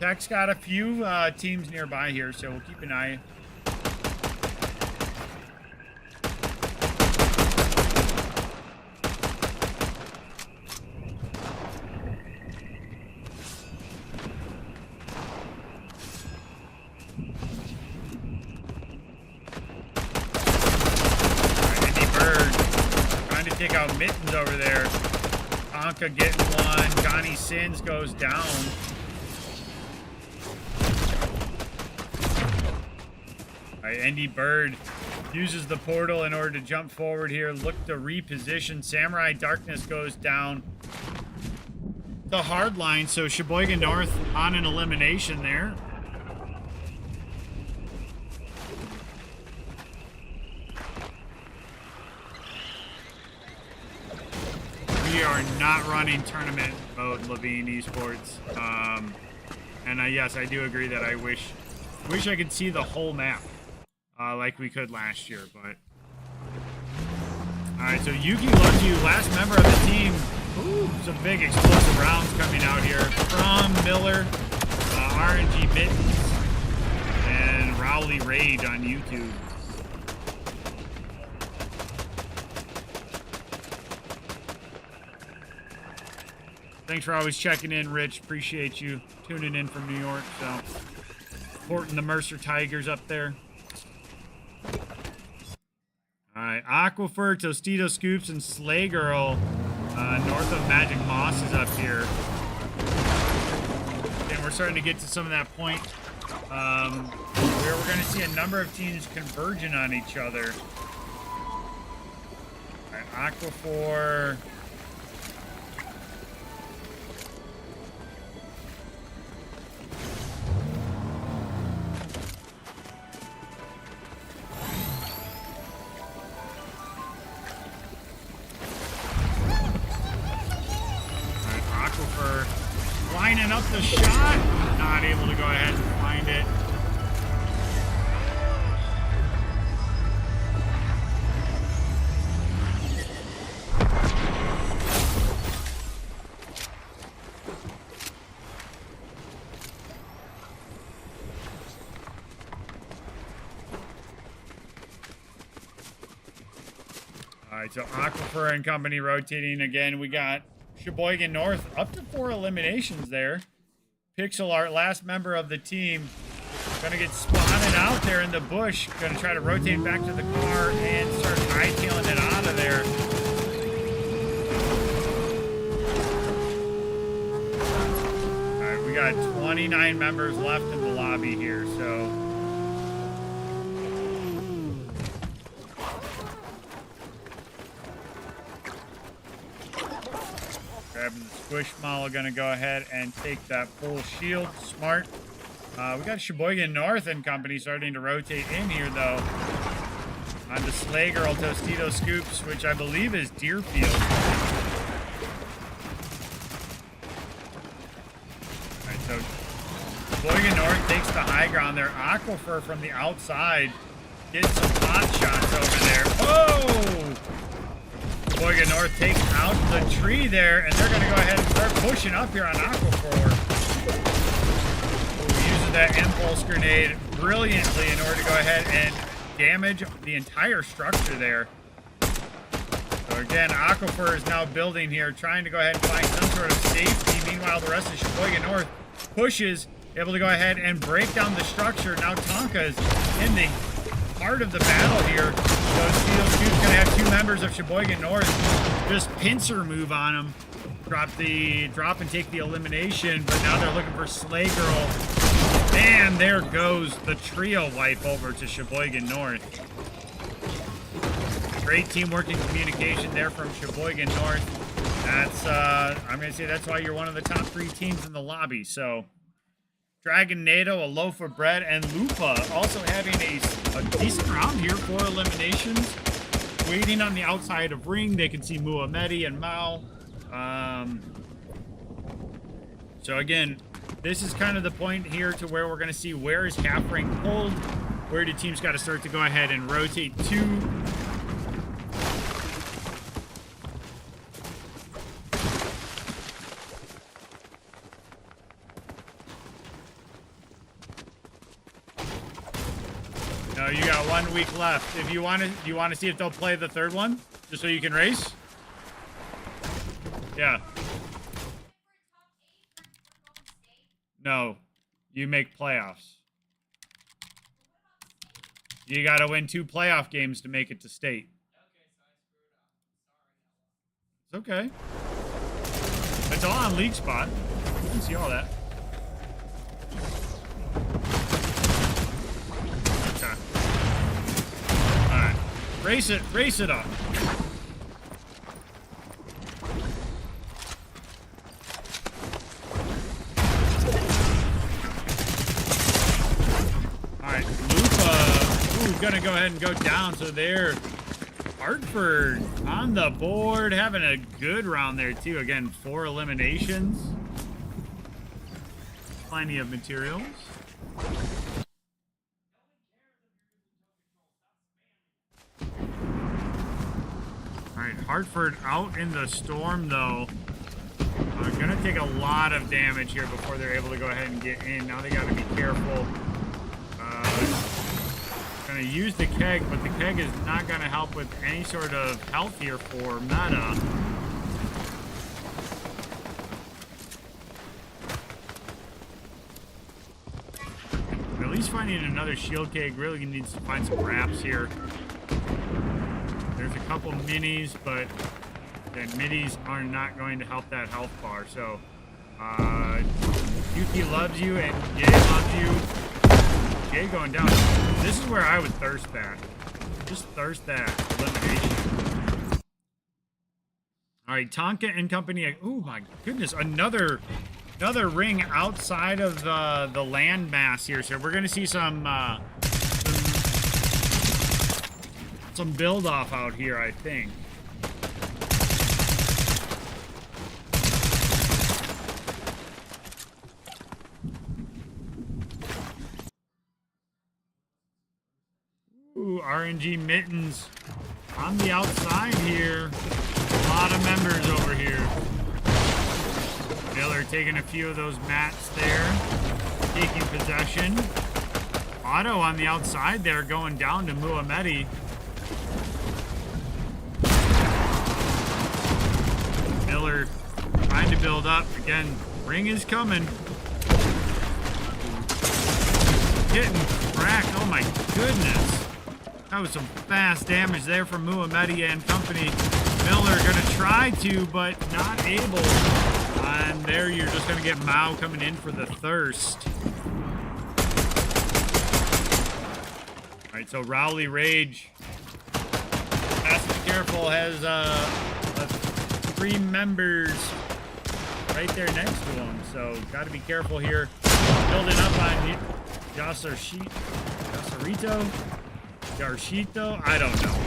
Tech's got a few teams nearby here, so we'll keep an eye. Take out Mittens over there. Tonka getting one. Johnny Sins goes down. All right, Andy Bird uses the portal in order to jump forward here. Look to reposition. Samurai Darkness goes down. The hard line, so Sheboygan North on an elimination there. We are not running tournament mode, Levine Esports. And yes, I do agree that I wish I could see the whole map like we could last year. But all right, so Yuki loves you, last member of the team. Ooh, some big explosive rounds coming out here from Miller, RNG Mittens, and Rowley Rage on YouTube. Thanks for always checking in, Rich. Appreciate you tuning in from New York. So, supporting the Mercer Tigers up there. All right, Aquifer, Tostito Scoops, and Slay Girl north of Magic Moss is up here. And we're starting to get to some of that point where we're going to see a number of teams converging on each other. All right, Aquifer. lining up the shot. Not able to go ahead and find it. All right, so Aquifer and company rotating again. We got Sheboygan North up to 4 eliminations there. Pixel Art, last member of the team, gonna get spotted out there in the bush. Gonna try to rotate back to the car and start hightailing it out of there. All right, we got 29 members left in the lobby here, so. Grabbing the Squishmallow, gonna go ahead and take that full shield. Smart. We got Sheboygan North and company starting to rotate in here, though. On the Slay Girl Tostito Scoops, which I believe is Deerfield. Alright, so Sheboygan North takes the high ground there. Aquifer from the outside gets some pot shots over there. Oh! Sheboygan North takes out the tree there, and they're going to go ahead and start pushing up here on Aquifer. Uses that impulse grenade brilliantly in order to go ahead and damage the entire structure there. So again, Aquifer is now building here, trying to go ahead and find some sort of safety. Meanwhile, the rest of Sheboygan North pushes, able to go ahead and break down the structure. Now Tonka is in the heart of the battle here. So Steel Scoop's going to have 2 members of Sheboygan North just pincer move on him. Drop and take the elimination, but now they're looking for Slay Girl. And there goes the trio wipe over to Sheboygan North. Great teamwork and communication there from Sheboygan North. That's, I'm going to say that's why you're one of the top 3 teams in the lobby. So, Dragon NATO, a loaf of bread, and Lupa also having a decent round here, 4 eliminations. Waiting on the outside of ring, they can see Muhammadi and Mao. So again, this is kind of the point here to where we're going to see where is half rank pulled, where do teams got to start to go ahead and rotate to. No, you got 1 week left. If you want to, do you want to see if they'll play the 3rd one, just so you can race? Yeah. No, you make playoffs. You got to win 2 playoff games to make it to state. It's okay. It's all on League Spot. You can see all that. Okay. All right. Race it up. Gonna go ahead and go down. So there, Hartford on the board, having a good round there too. Again, 4 eliminations, plenty of materials. All right, Hartford out in the storm though. Gonna take a lot of damage here before they're able to go ahead and get in. Now they got to be careful. Going to use the keg, but the keg is not going to help with any sort of health here for meta. At least finding another shield keg. Really needs to find some wraps here. There's a couple minis, but again, minis are not going to help that health bar. So Yuki loves you and Jay loves you. Jay going down. This is where I would thirst that. Just thirst that elimination. All right, Tonka and company. Oh my goodness, another ring outside of the land mass here. So we're gonna see some build off out here, I think. RNG Mittens on the outside here. A lot of members over here. Miller taking a few of those mats there. Taking possession. Otto on the outside there going down to Muhammadi. Miller trying to build up. Again, ring is coming. Getting cracked. Oh my goodness. That was some fast damage there from Muhammadi and company. Miller gonna try to, but not able. And there you're just gonna get Mao coming in for the thirst. All right, so Rowley Rage has to be careful, has 3 members right there next to him. So got to be careful here. Building up on Yasarito? I don't know.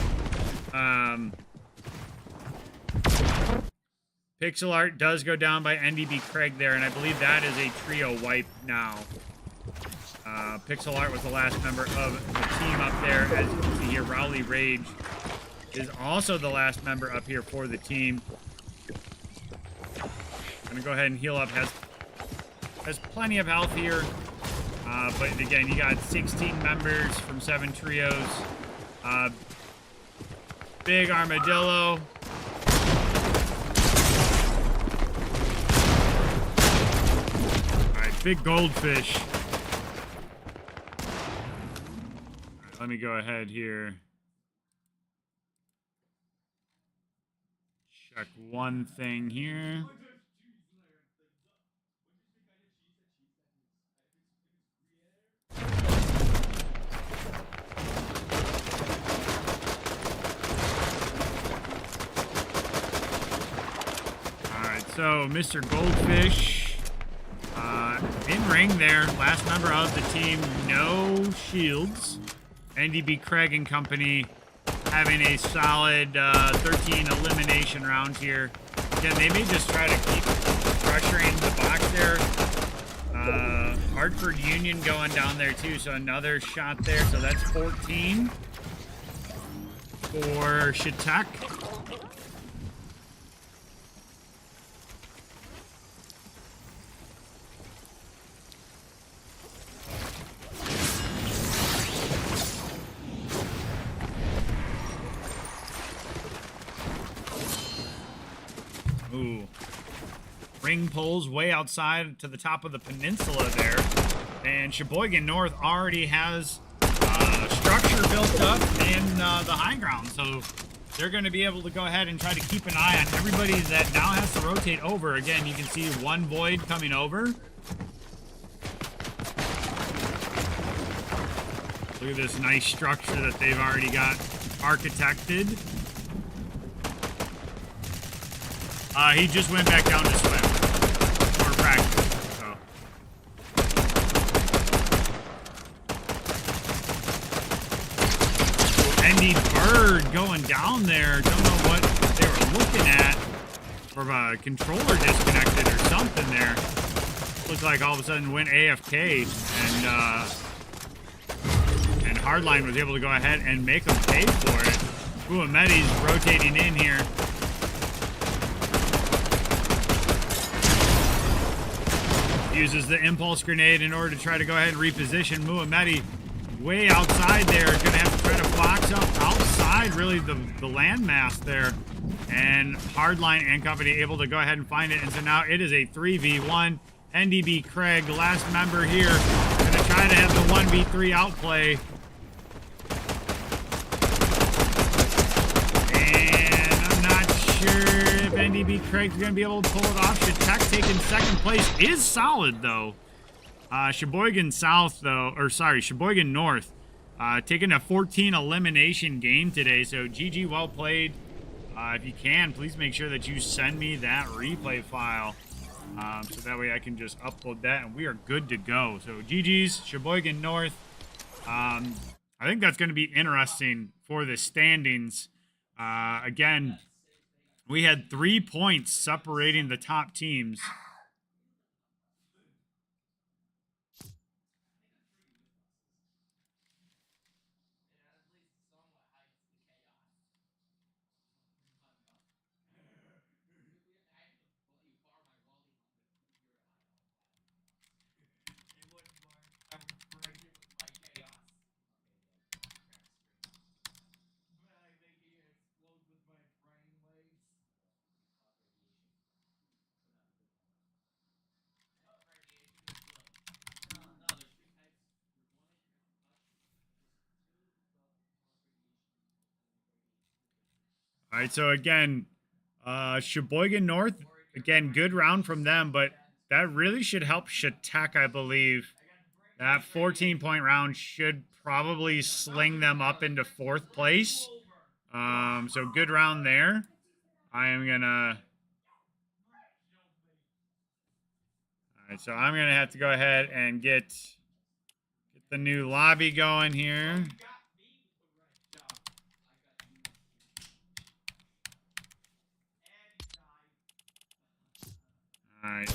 Pixel art does go down by NDB Craig there, and I believe that is a trio wipe now. Pixel art was the last member of the team up there. As you can see here, Rowley Rage is also the last member up here for the team. Gonna go ahead and heal up. Has plenty of health here. But again, you got 16 members from 7 trios. Big Armadillo. Alright, Big Goldfish. Alright, let me go ahead here. Check one thing here. So, Mr. Goldfish, in ring there, last member of the team, no shields. NDB Craig and company having a solid 13 elimination round here. Again, they may just try to keep pressuring the box there. Hartford Union going down there too, so another shot there. So that's 14 for Shitek. Ooh. Ring poles way outside to the top of the peninsula there. And Sheboygan North already has structure built up in the high ground. So they're going to be able to go ahead and try to keep an eye on everybody that now has to rotate over. Again, you can see one void coming over. Look at this nice structure that they've already got architected. He just went back down to swim for practice. So. Andy Bird going down there. Don't know what they were looking at. Or a controller disconnected or something there. Looks like all of a sudden went AFK and Hardline was able to go ahead and make them pay for it. Muhammadi's rotating in here. Uses the impulse grenade in order to try to go ahead and reposition Muhammadi way outside there. Gonna have to try to box up outside really the landmass there. And Hardline and company able to go ahead and find it. And so now it is a 3v1. NDB Craig, last member here, gonna try to have the 1v3 outplay. If NDB Craig's going to be able to pull it off. Shitek taking second place is solid, though. Sheboygan South, though, or sorry, Sheboygan North, taking a 14 elimination game today. So GG, well played. If you can, please make sure that you send me that replay file. So that way I can just upload that and we are good to go. So GG's, Sheboygan North. I think that's going to be interesting for the standings. Again, we had 3 points separating the top teams. All right, so again, Sheboygan North, again, good round from them, but that really should help Shatek, I believe. That 14-point round should probably sling them up into fourth place. So good round there. I am gonna. All right, so I'm gonna have to go ahead and get the new lobby going here. All right.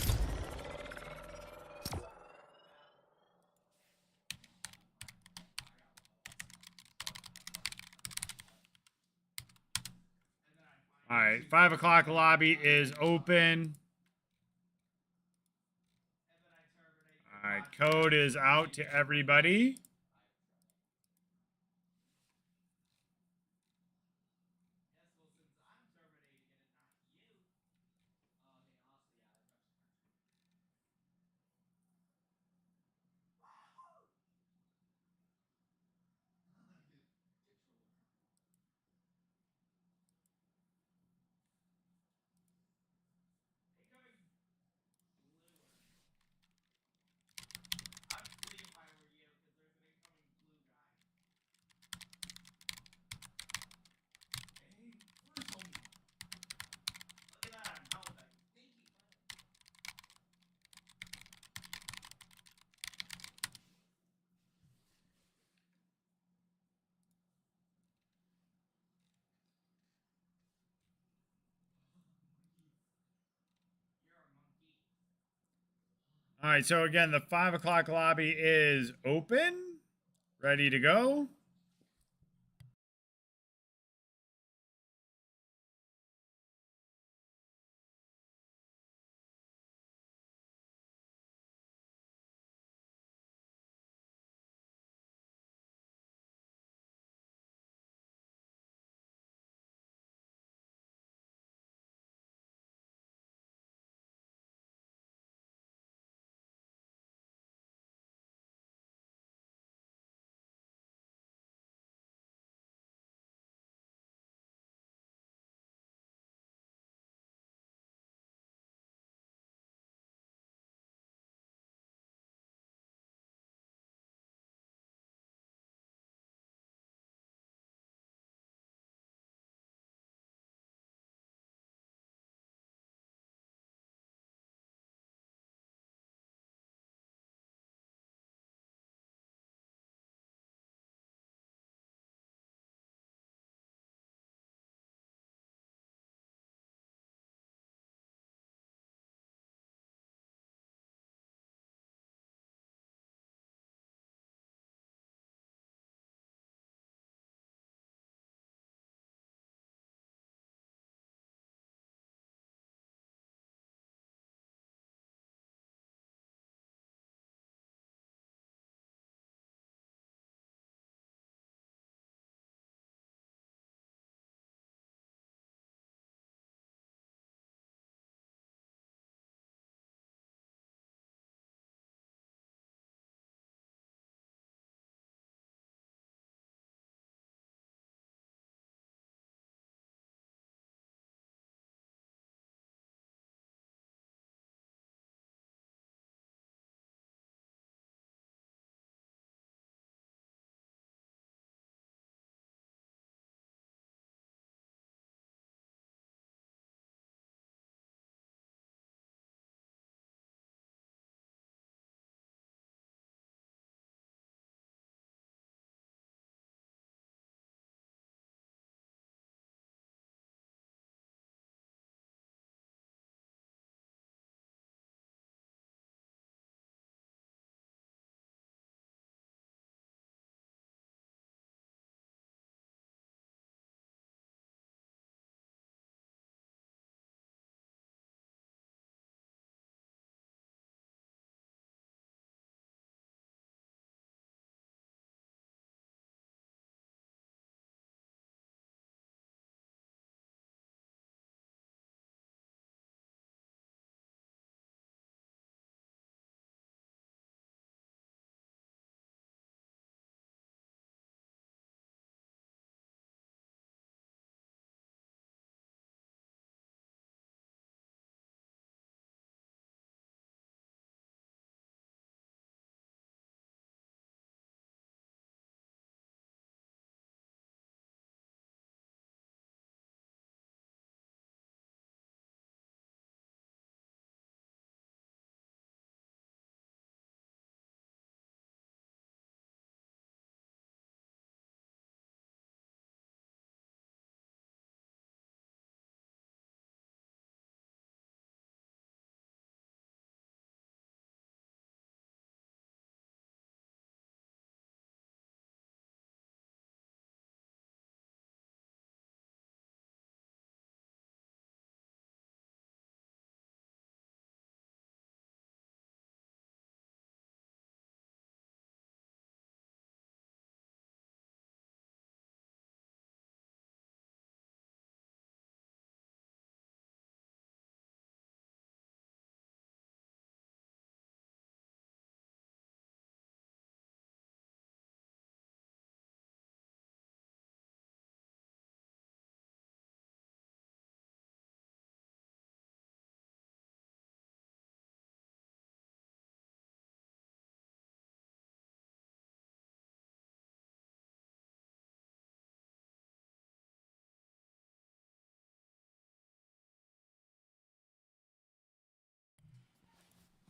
All right, 5 o'clock lobby is open. All right, code is out to everybody. All right, so again, the 5 o'clock lobby is open, ready to go.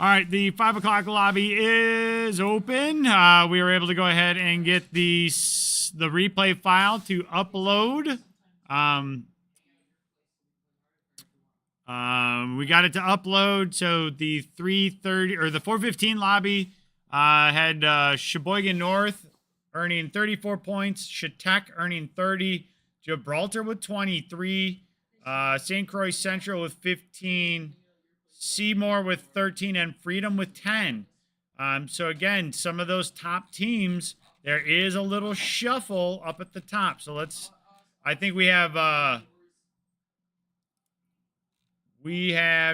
All right, the 5 o'clock lobby is open. We were able to go ahead and get the replay file to upload. We got it to upload. So the 3:30 or the 4:15 lobby had Sheboygan North earning 34 points, Chautauqua earning 30, Gibraltar with 23, St. Croix Central with 15. Seymour with 13 and Freedom with 10. So again, some of those top teams, there is a little shuffle up at the top. So I think we have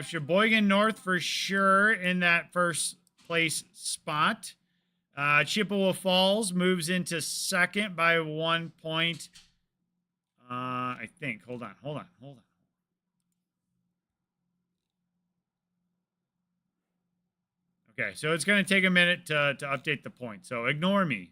Sheboygan North for sure in that first place spot. Chippewa Falls moves into second by 1 point. I think. Hold on. Okay, so it's going to take a minute to update the point. So ignore me.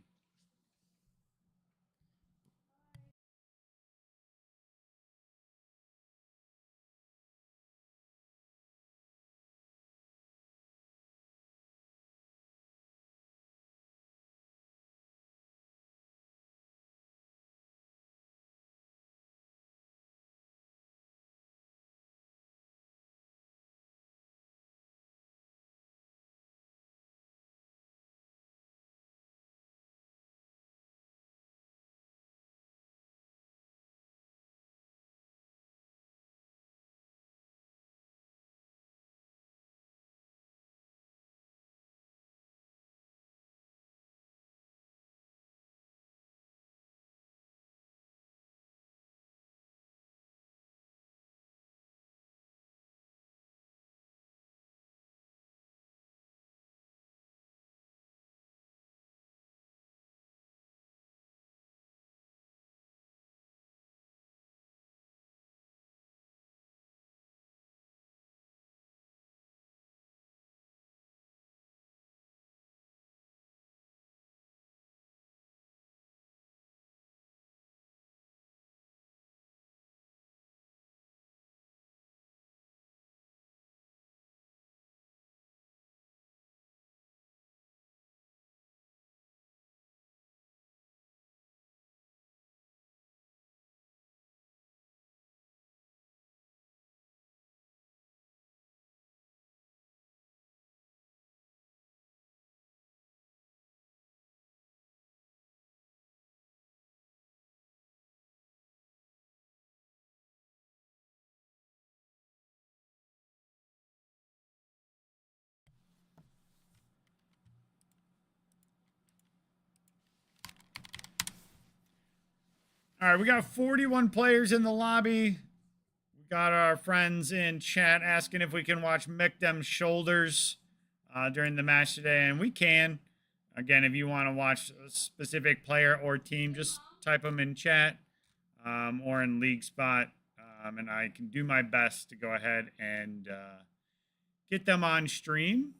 All right, we got 41 players in the lobby. We got our friends in chat asking if we can watch Mick Shoulders during the match today, and we can. Again, if you want to watch a specific player or team, just type them in chat or in League Spot, and I can do my best to go ahead and get them on stream.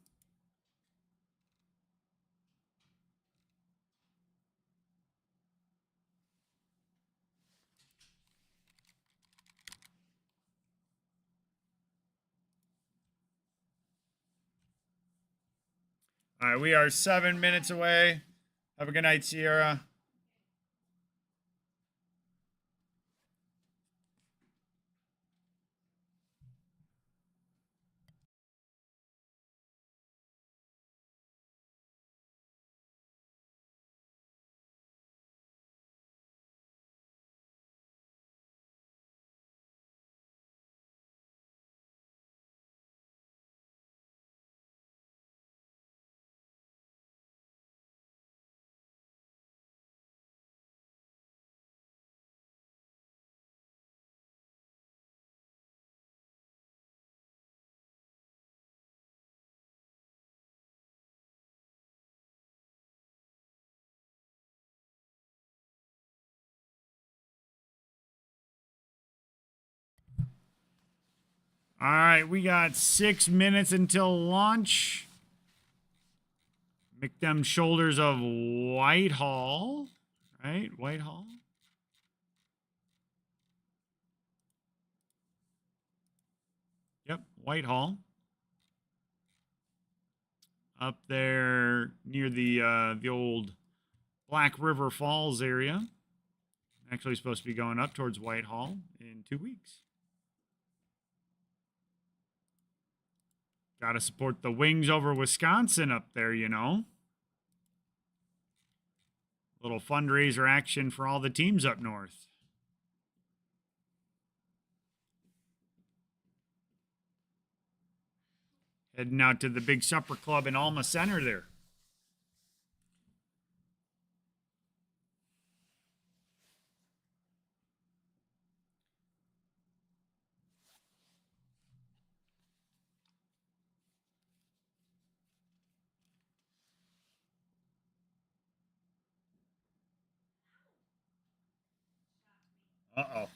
All right, we are 7 minutes away. Have a good night, Sierra. All right, we got 6 minutes until launch. Make them shoulders of Whitehall, right? Whitehall. Yep, Whitehall. up there near the old Black River Falls area. Actually, supposed to be going up towards Whitehall in 2 weeks. Got to support the Wings over Wisconsin up there, you know. Little fundraiser action for all the teams up north. Heading out to the Big Supper Club in Alma Center there. Uh-oh.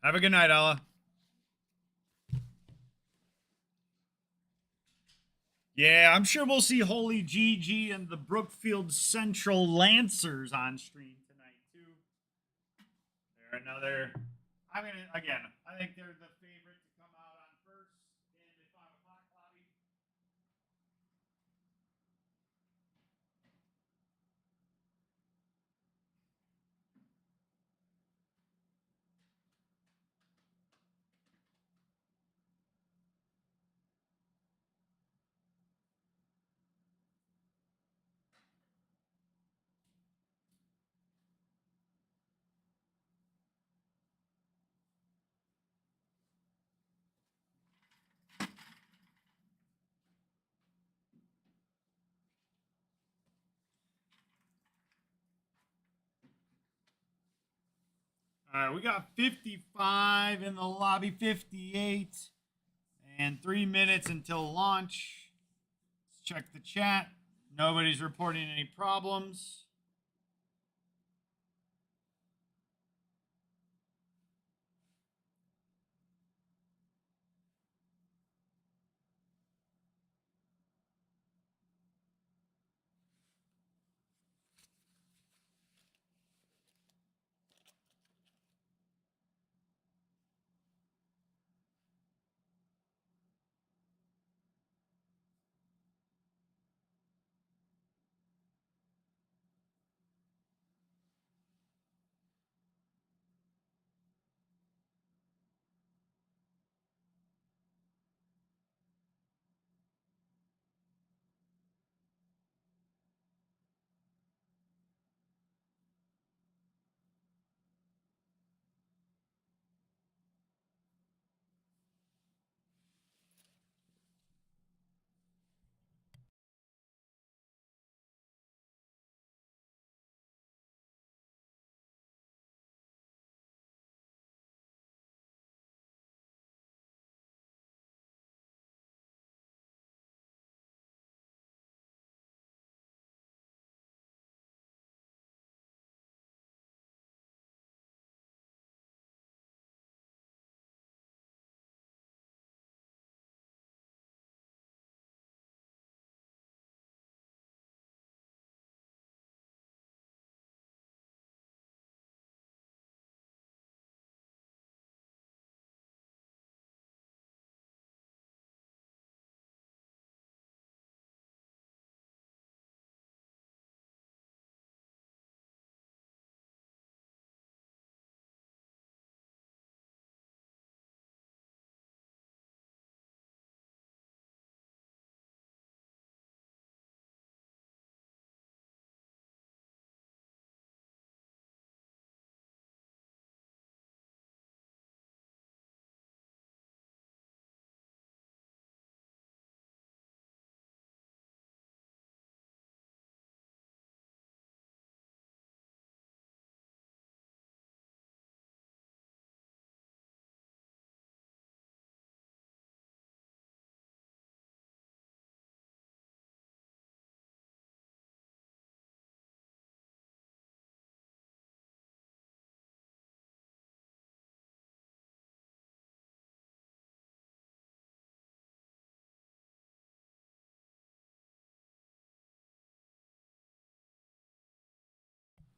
Have a good night, Ella. Yeah, I'm sure we'll see Holy Gigi and the Brookfield Central Lancers on stream tonight, too. They're another. I mean, again, I think they're the favorite to come out on first in the 5 o'clock lobby. All right, we got 55 in the lobby, 58, and 3 minutes until launch. Let's check the chat. Nobody's reporting any problems.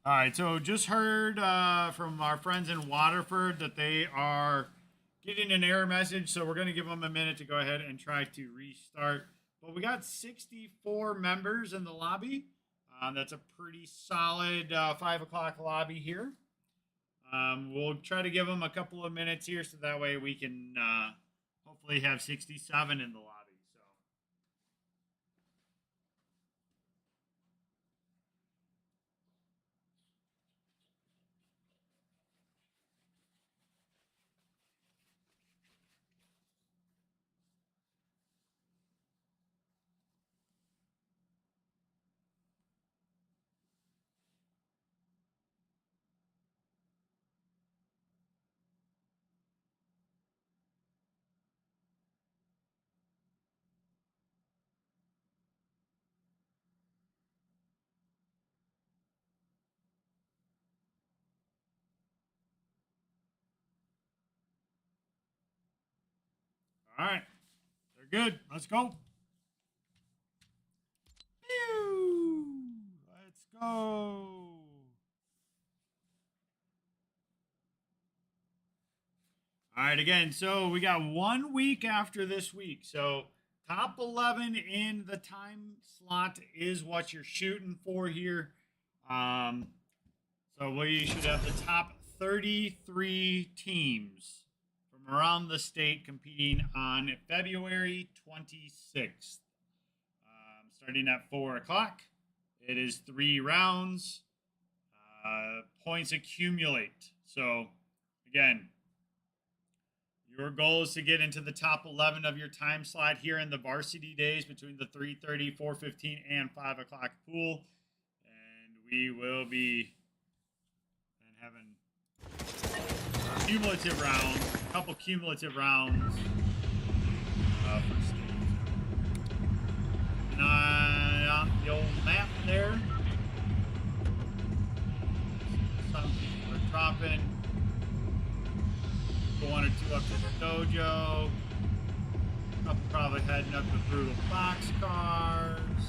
All right, so just heard from our friends in Waterford that they are getting an error message, so we're going to give them a minute to go ahead and try to restart. But we got 64 members in the lobby. That's a pretty solid 5 o'clock lobby here. We'll try to give them a couple of minutes here so that way we can hopefully have 67 in the lobby. All right, they're good. Let's go. Pew! Let's go. All right, again, so we got 1 week after this week. So top 11 in the time slot is what you're shooting for here. So we should have the top 33 teams from around the state competing on February 26th. Starting at 4 o'clock. It is 3 rounds. Points accumulate. So, again, your goal is to get into the top 11 of your time slot here in the varsity days between the 3:30, 4:15, and 5 o'clock pool. And we will be having cumulative rounds, a couple cumulative rounds for state. And on the old map there, some people are dropping. 1 or 2 up to the dojo. A couple probably heading up to Brutal Boxcars.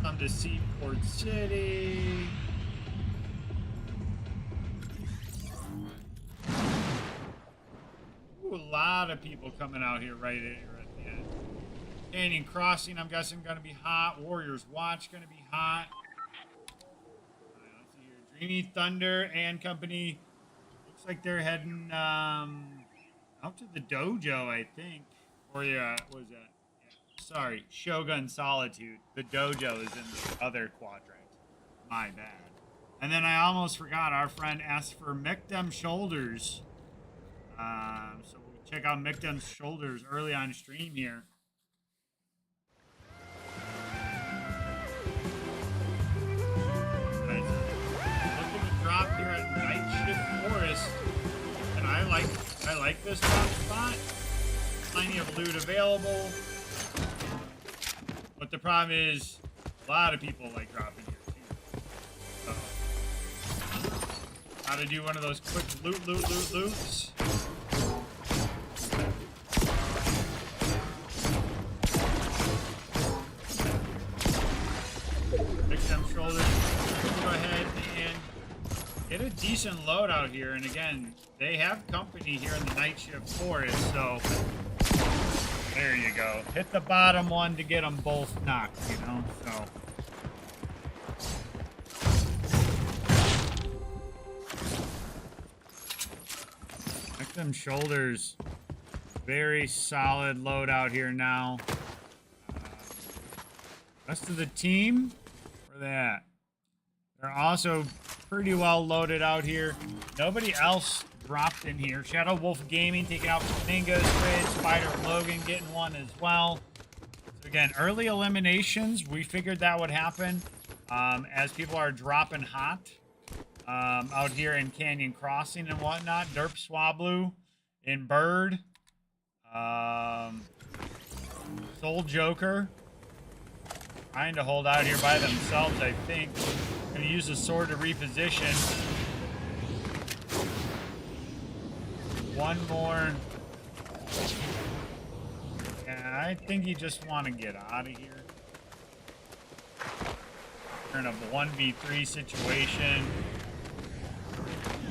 Some to Seaport City. Ooh, a lot of people coming out here right at the end. Canyon Crossing, I'm guessing, going to be hot. Warriors Watch, going to be hot. Let's see here. Dreamy Thunder and Company. Looks like they're heading out to the dojo, I think. Or yeah, what was that? Yeah. Sorry, Shogun Solitude. The dojo is in the other quadrant. My bad. And then I almost forgot, our friend asked for Micdem Shoulders. So we'll check out Micdem's Shoulders early on stream here. Look at the drop here at Night Shift Forest. And I like this drop spot. Plenty of loot available. But the problem is a lot of people like dropping here too. So gotta do one of those quick loots. Pick them shoulders. Go ahead and get a decent load out here. And again, they have company here in the Night Shift Forest, so there you go. Hit the bottom one to get them both knocked, you know, so. Pick them shoulders. Very solid load out here now. Rest of the team, where they at? They're also pretty well loaded out here. Nobody else dropped in here. Shadow Wolf Gaming taking out Flamingo Squid. Spider Logan getting one as well. So again, early eliminations. We figured that would happen as people are dropping hot out here in Canyon Crossing and whatnot. Derp Swablu in Bird. Soul Joker trying to hold out here by themselves, I think. Gonna use the sword to reposition. One more. Yeah, I think you just want to get out of here. We're in a 1v3 situation.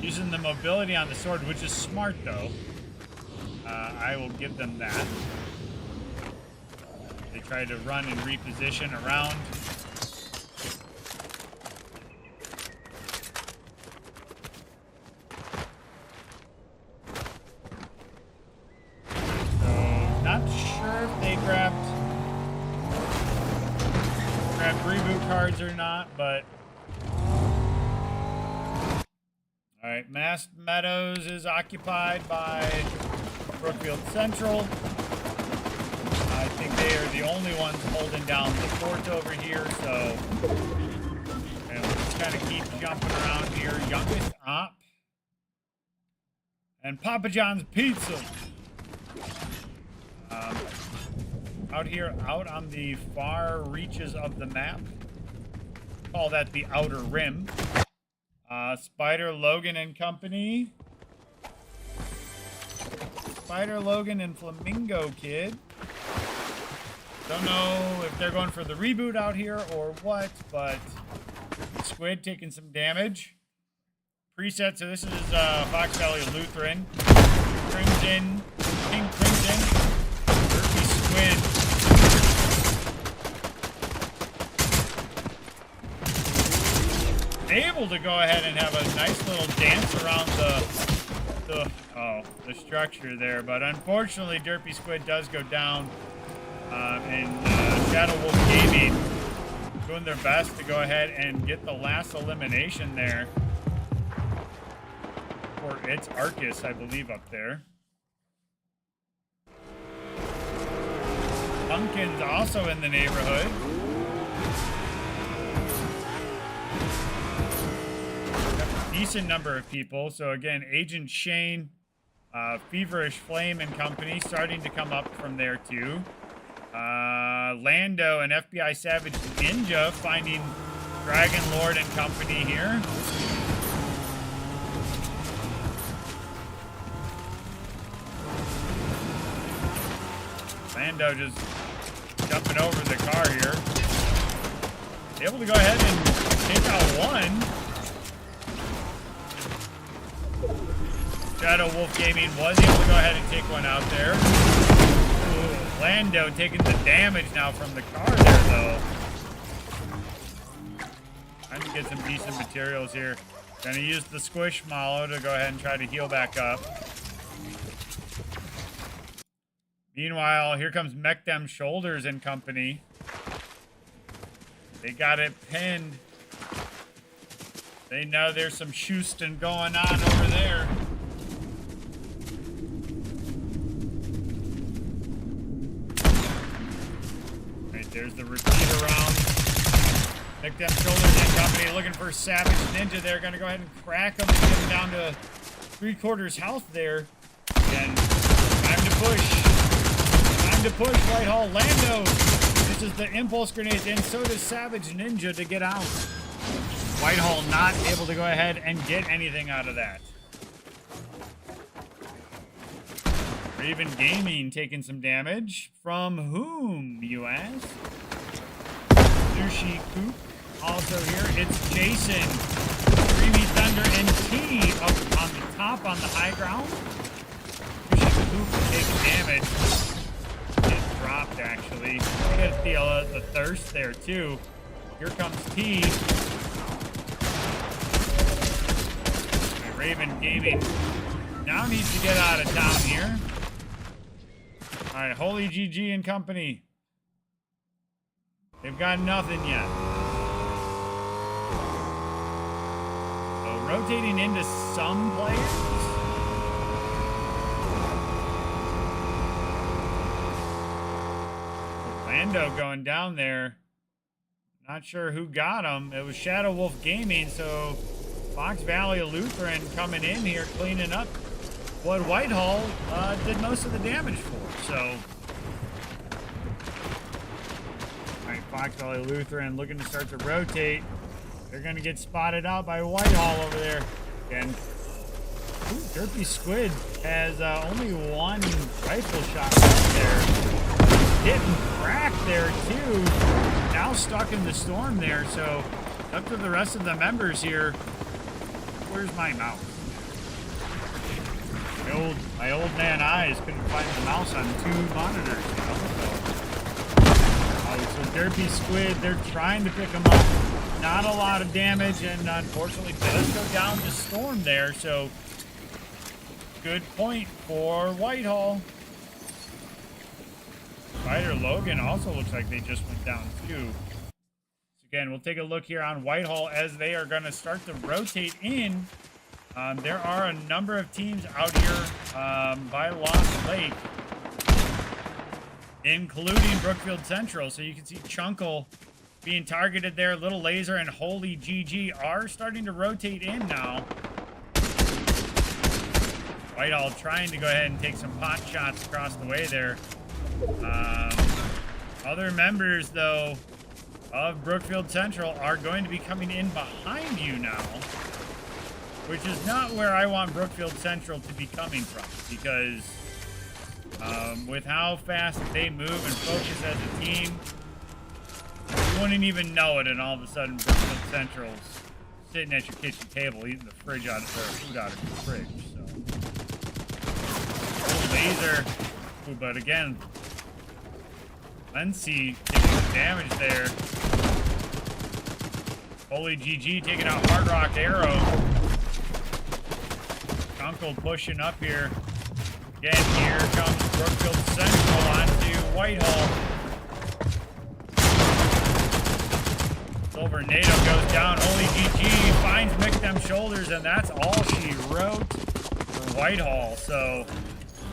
Using the mobility on the sword, which is smart though. I will give them that. They tried to run and reposition around. So, not sure if they grabbed reboot cards or not, but all right, Mass Meadows is occupied by Brookfield Central. I think they are the only ones holding down the fort over here, so and we'll just kind of keep jumping around here. Youngest Op and Papa John's Pizza. Out here, out on the far reaches of the map. Call that the Outer Rim. Spider Logan and Company. Spider Logan and Flamingo Kid. Don't know if they're going for the reboot out here or what, but Squid taking some damage. Preset, so this is Fox Valley Lutheran. Crimson, King Crimson. Murphy Squid. Able to go ahead and have a nice little dance around the structure there, but unfortunately Derpy Squid does go down, and Shadow Wolf Gaming doing their best to go ahead and get the last elimination there for its Arcus, I believe, up there. Pumpkin's also in the neighborhood. Decent number of people. So again, Agent Shane, Feverish Flame and Company starting to come up from there too. Lando and FBI Savage Ninja finding Dragon Lord and Company here. Lando just jumping over the car here. Able to go ahead and take out one. Shadow Wolf Gaming was able to go ahead and take one out there. Ooh, Lando taking the damage now from the car there, though. Trying to get some decent materials here. Gonna use the Squishmallow to go ahead and try to heal back up. Meanwhile, here comes Mech Them Shoulders and Company. They got it pinned. They know there's some Houston going on over there. There's the repeat around. Pick them Shoulders and Company looking for Savage Ninja. They're going to go ahead and crack him and get him down to 3/4 health there. And time to push. Time to push, Whitehall. Lando. This is the impulse grenades, and so does Savage Ninja to get out. Whitehall not able to go ahead and get anything out of that. Raven Gaming taking some damage. From whom, you ask? Sushi Coop also here. It's Jason, Creamy Thunder, and T up on the top on the high ground. Sushi Coop taking damage. It dropped, actually. You gotta feel the thirst there, too. Here comes T. Raven Gaming now needs to get out of town here. All right, Holy GG and Company. They've got nothing yet. So rotating into some players. Lando going down there. Not sure who got him. It was Shadow Wolf Gaming, so Fox Valley Lutheran coming in here, cleaning up what Whitehall did most of the damage for. So, all right, Fox Valley Lutheran looking to start to rotate. They're going to get spotted out by Whitehall over there. Again, Derpy Squid has only one rifle shot right there. Hitting crack there, too. Now stuck in the storm there, so up to the rest of the members here. Where's my mouse? My old man eyes couldn't find the mouse on 2 monitors, you know? So Derpy Squid, they're trying to pick him up. Not a lot of damage, and unfortunately does go down to Storm there, so good point for Whitehall. Spider Logan also looks like they just went down too. So again, we'll take a look here on Whitehall as they are going to start to rotate in. There are a number of teams out here by Lost Lake, including Brookfield Central. So you can see Chunkle being targeted there. Little Laser and Holy GG are starting to rotate in now. Whitehall trying to go ahead and take some pot shots across the way there. Other members, though, of Brookfield Central are going to be coming in behind you now, which is not where I want Brookfield Central to be coming from, because with how fast they move and focus as a team, you wouldn't even know it, and all of a sudden Brookfield Central's sitting at your kitchen table eating the food out of your fridge. So Laser, ooh, but again, Lency taking some damage there. Holy GG taking out Hard Rock Arrow. Uncle pushing up here. Again, here comes Brookfield Central onto Whitehall. Silver NATO goes down. Holy GG finds Mick them shoulders, and that's all she wrote for Whitehall. So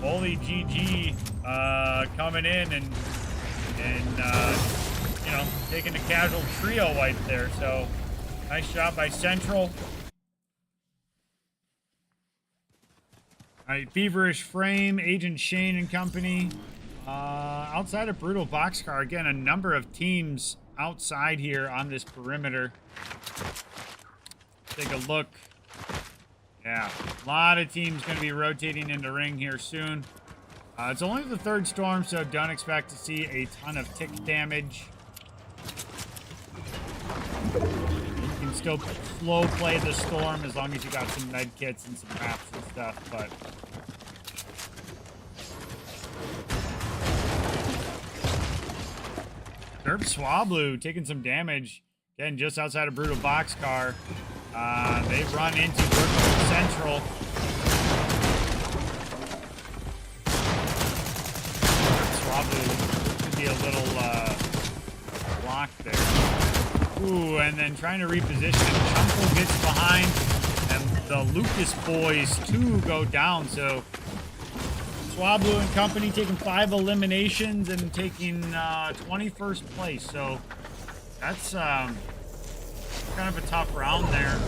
Holy GG coming in and you know, taking the casual trio wipe there. So nice job by Central. All right, Feverish Frame, Agent Shane and company. Outside of Brutal Boxcar, again, a number of teams outside here on this perimeter. Take a look. Yeah, a lot of teams going to be rotating into ring here soon. It's only the 3rd storm, so don't expect to see a ton of tick damage. You can still slow play the storm as long as you got some med kits and some maps and stuff, but Derp Swablu taking some damage. Again, just outside of Brutal Boxcar. They run into Brookfield Central. Swablu could be a little block there. Ooh, and then trying to reposition. Chunkle gets behind, and the Lucas boys too go down. So Swablu and company taking 5 eliminations and taking 21st place. So that's kind of a tough round there.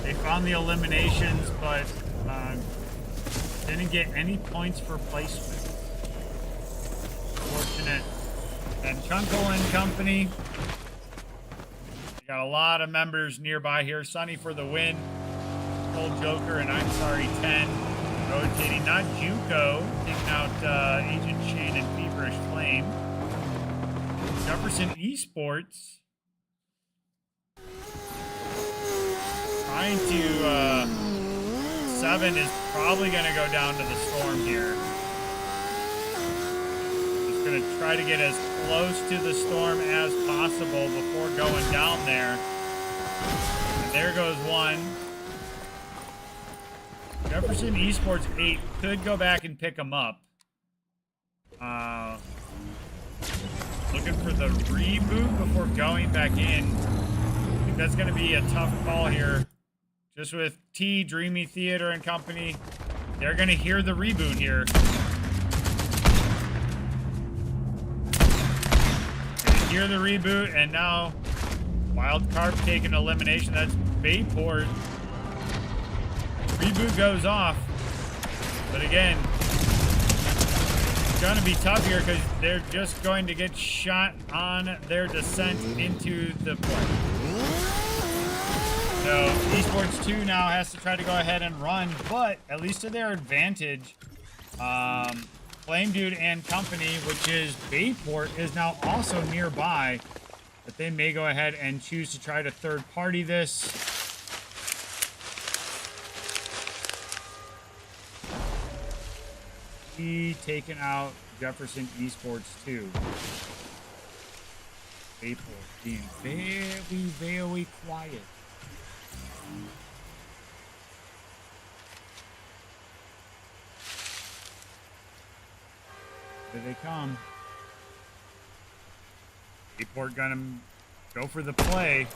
They found the eliminations, but didn't get any points for placement. Fortunate. And Chunkle and company. Got a lot of members nearby here. Sunny for the win. Cold Joker and I'm Sorry 10. Rotating, not Juco. Taking out Agent Shane and Feverish Flame. Jefferson Esports. Trying to 7 is probably going to go down to the storm here. Just going to try to get as close to the storm as possible before going down there. And there goes one. Jefferson Esports 8 could go back and pick them up. Looking for the reboot before going back in. I think that's going to be a tough call here. Just with T, Dreamy Theater and company, they're going to hear the reboot here. Hear the reboot, and now Wild Carp taking elimination. That's Bayport. Reboot goes off, but again, it's going to be tough here because they're just going to get shot on their descent into the play. So Esports 2 now has to try to go ahead and run, but at least to their advantage, Flame Dude and company, which is Bayport, is now also nearby, but they may go ahead and choose to try to third party this. He taking out Jefferson Esports too. April being very, very quiet. Here they come. Bayport gonna go for the play.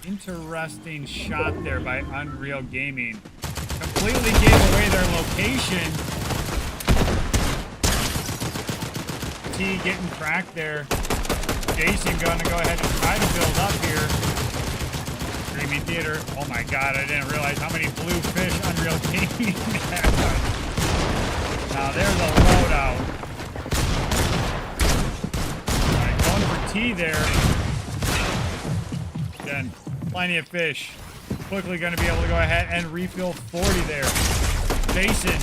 Interesting shot there by Unreal Gaming. Completely gave away their location. T getting cracked there. Jason gonna go ahead and try to build up here. Dreamy Theater. Oh my god, I didn't realize how many blue fish Unreal Gaming had. Now there's a loadout. Alright, going for T there. Again, plenty of fish. Quickly going to be able to go ahead and refill 40 there. Jason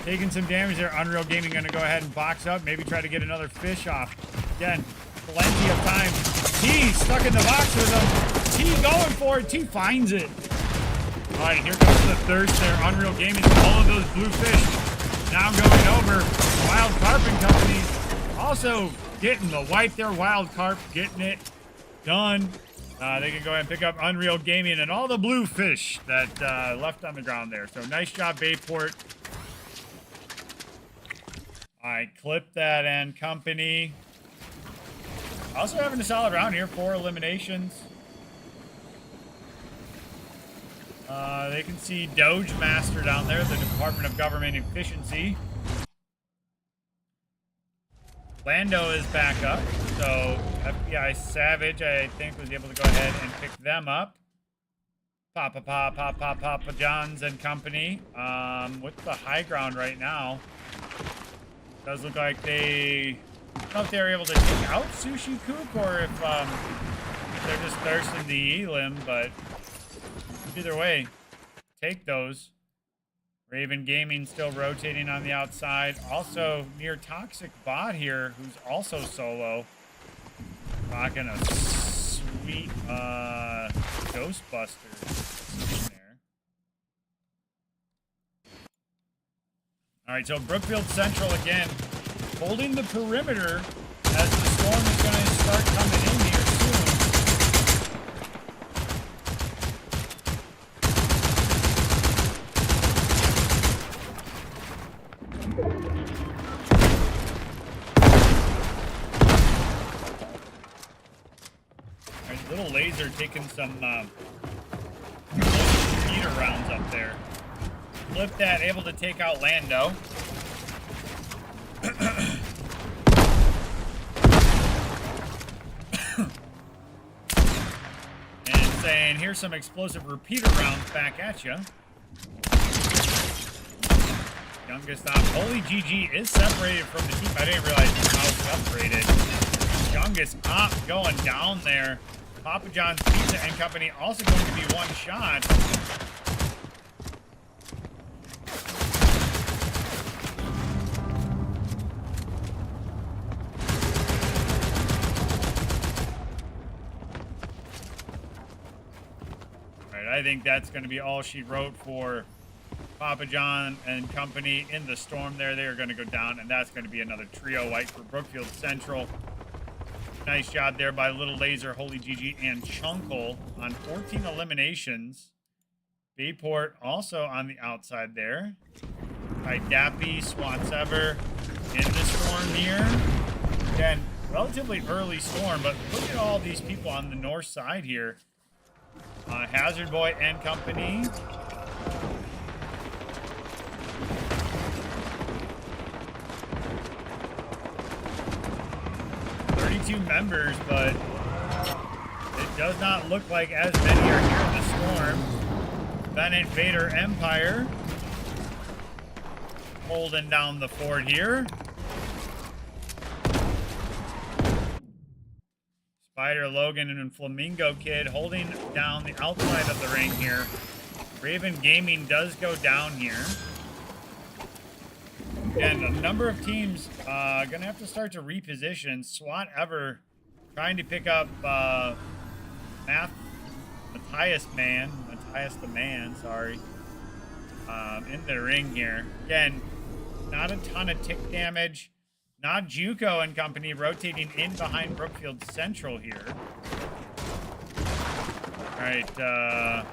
taking some damage there. Unreal Gaming going to go ahead and box up. Maybe try to get another fish off. Again, plenty of time. T stuck in the box with him. T going for it. T finds it. All right, here comes the thirst there. Unreal Gaming, all of those blue fish now going over. Wild Carp and Company also getting the wipe there. Wild Carp getting it done. They can go ahead and pick up Unreal Gaming and all the blue fish that left on the ground there. So nice job, Bayport. All right, clip that and Company. Also having a solid round here, 4 eliminations. They can see Doge Master down there, the Department of Government Efficiency. Lando is back up, so FBI Savage, I think, was able to go ahead and pick them up. Papa John's and Company with the high ground right now. Does look like they, I don't know if they were able to take out Sushi Kook or if they're just thirsting the elim, but either way, take those. Raven Gaming still rotating on the outside. Also, near Toxic Bot here, who's also solo. Rocking a sweet Ghostbuster there. All right, so Brookfield Central again, holding the perimeter as the storm is going to start coming in here soon. Little laser taking some heater rounds up there. Flip that, able to take out Lando. And saying, here's some explosive repeater rounds back at you. Youngest op. Holy GG is separated from the team. I didn't realize how separated. Youngest op going down there. Papa John's Pizza and Company also going to be one shot. All right, I think that's going to be all she wrote for Papa John and Company in the storm there. They are going to go down, and that's going to be another trio wipe for Brookfield Central. Nice job there by Little Laser, Holy GG, and Chunkle on 14 eliminations. Bayport also on the outside there. By Dappy, Swats Ever in the storm here. Again, relatively early storm, but look at all these people on the north side here. Hazard Boy and Company. Members, but it does not look like as many are here in the storm. Bennett Vader Empire holding down the fort here. Spider Logan and Flamingo Kid holding down the outside of the ring here. Raven Gaming does go down here. And a number of teams gonna have to start to reposition. SWAT Ever trying to pick up Matthias the Man, sorry. in the ring here. Again, not a ton of tick damage. Not Juco and company rotating in behind Brookfield Central here. All right,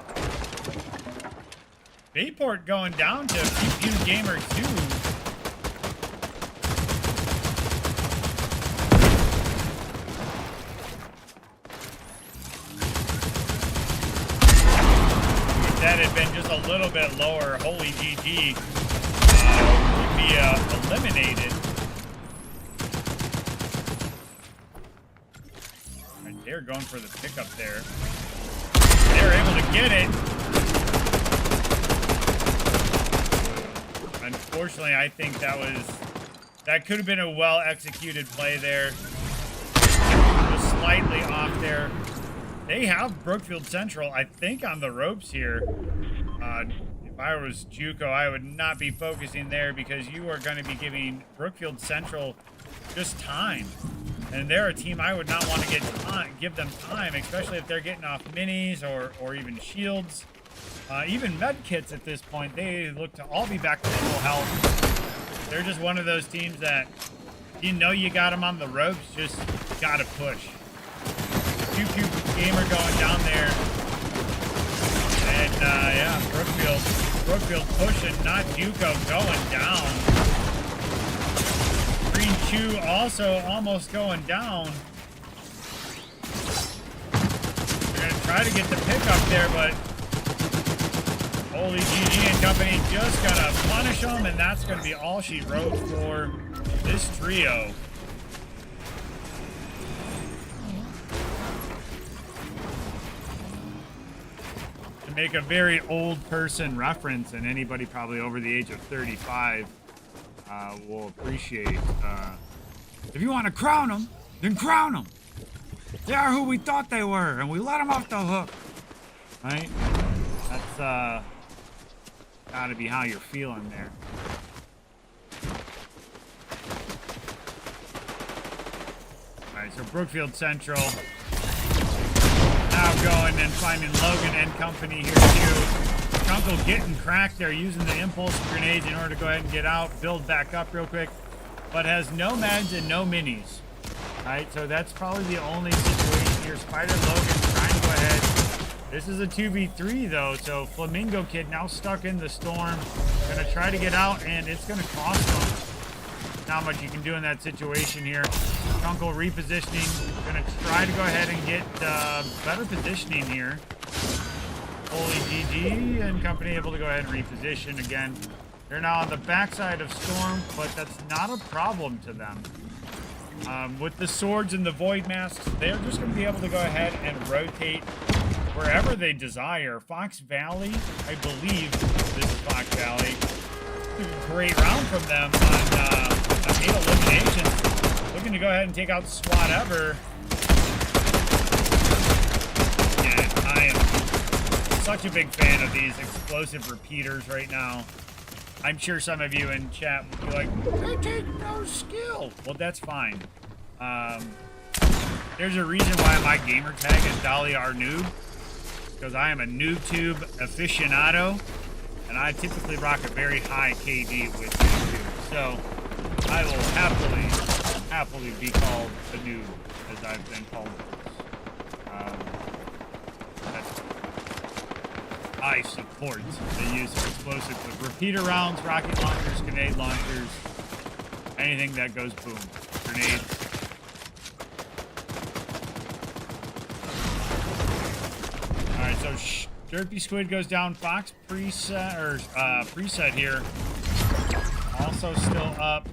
Bayport going down to PPU Gamer 2. If that had been just a little bit lower, holy GG would be eliminated. Right, they're going for the pickup there. They're able to get it. Unfortunately, I think that could have been a well-executed play there. Just slightly off there. They have Brookfield Central, I think, on the ropes here. If I was Juco, I would not be focusing there because you are going to be giving Brookfield Central just time. And they're a team I would not want to give them time, especially if they're getting off minis or even shields. Even med kits at this point, they look to all be back to full health. They're just one of those teams that you know you got them on the ropes, just got to push. QQ Gamer going down there. And yeah, Brookfield pushing, not Juco going down. Green Chew also almost going down. They're going to try to get the pickup there, but holy GG and company just going to punish them, and that's going to be all she wrote for this trio. To make a very old person reference, and anybody probably over the age of 35 will appreciate. If you want to crown them, then crown them. They are who we thought they were, and we let them off the hook. Right? That's gotta be how you're feeling there. Alright, so Brookfield Central now going and finding Logan and company here too. Kunkel getting cracked there, using the impulse grenades in order to go ahead and get out, build back up real quick, but has no meds and no minis. Alright, so that's probably the only situation here. Spider Logan trying to go ahead. This is a 2v3 though, so Flamingo Kid now stuck in the storm. Gonna try to get out, and it's gonna cost him. Not much you can do in that situation here. Kunkel repositioning. Gonna try to go ahead and get better positioning here. Holy GG and company able to go ahead and reposition again. They're now on the backside of Storm, but that's not a problem to them. With the swords and the void masks, they're just going to be able to go ahead and rotate wherever they desire. Fox Valley, I believe this is Fox Valley. Great round from them on 8 eliminations. Looking to go ahead and take out SWAT Ever. Yeah, I am such a big fan of these explosive repeaters right now. I'm sure some of you in chat will be like, they take no skill. Well, that's fine. There's a reason why my gamer tag is Dolly R Noob, because I am a NoobTube aficionado, and I typically rock a very high KD with YouTube. So I will happily be called a noob, as I've been called. I support the use of explosives with repeater rounds, rocket launchers, grenade launchers, anything that goes boom. Grenades. Alright, so Derpy Squid goes down. Fox preset here. Also still up.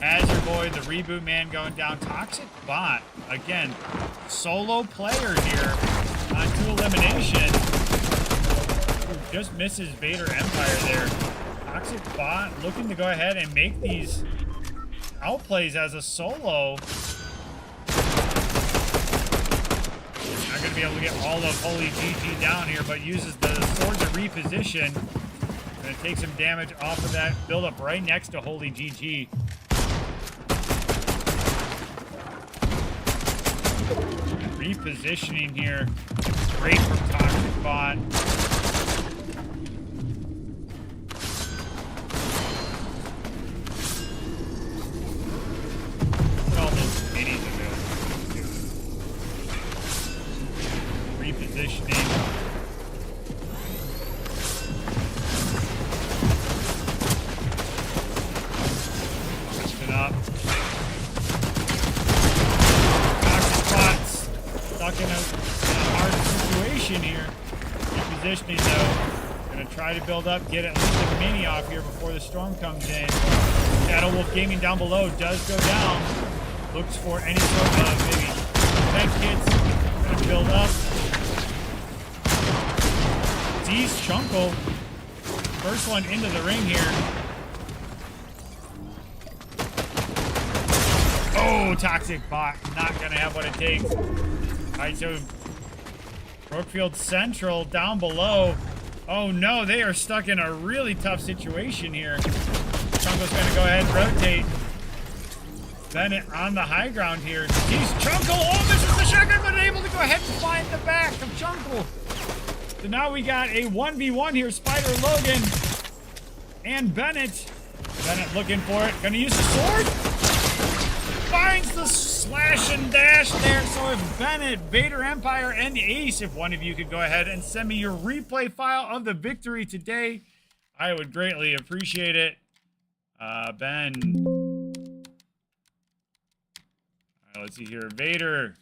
Azure Boy, the reboot man going down. Toxic Bot, again, solo player here on 2 elimination. Just misses Vader Empire there. Toxic Bot looking to go ahead and make these outplays as a solo. Not going to be able to get all of Holy GG down here, but uses the sword to reposition. Going to take some damage off of that. Build up right next to Holy GG. Repositioning here. Great from Toxic Bot. Up. Toxic bots stuck in a hard situation here. Repositioning though. Gonna try to build up, get at least a mini off here before the storm comes in. Shadow Wolf Gaming down below does go down. Looks for any sort of maybe vent kits. Gonna build up. D's Chunkle. First one into the ring here. Oh, Toxic Bot. Not going to have what it takes. All right, so Brookfield Central down below. Oh, no, they are stuck in a really tough situation here. Chunkle's going to go ahead and rotate. Bennett on the high ground here. He's Chunkle. Oh, misses the shotgun, but able to go ahead and find the back of Chunkle. So now we got a 1v1 here. Spider Logan and Bennett. Bennett looking for it. Going to use the sword. Finds the slash and dash there. So if Bennett, Vader Empire, and Ace, if one of you could go ahead and send me your replay file of the victory today, I would greatly appreciate it. Ben. All right, let's see here. Vader.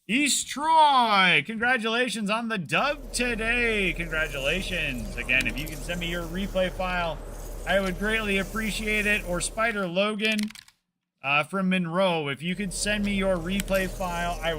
East Troy. Congratulations on the dub today. Congratulations. Again, if you can send me your replay file, I would greatly appreciate it. Or Spider Logan. From Monroe, if you could send me your replay file, I would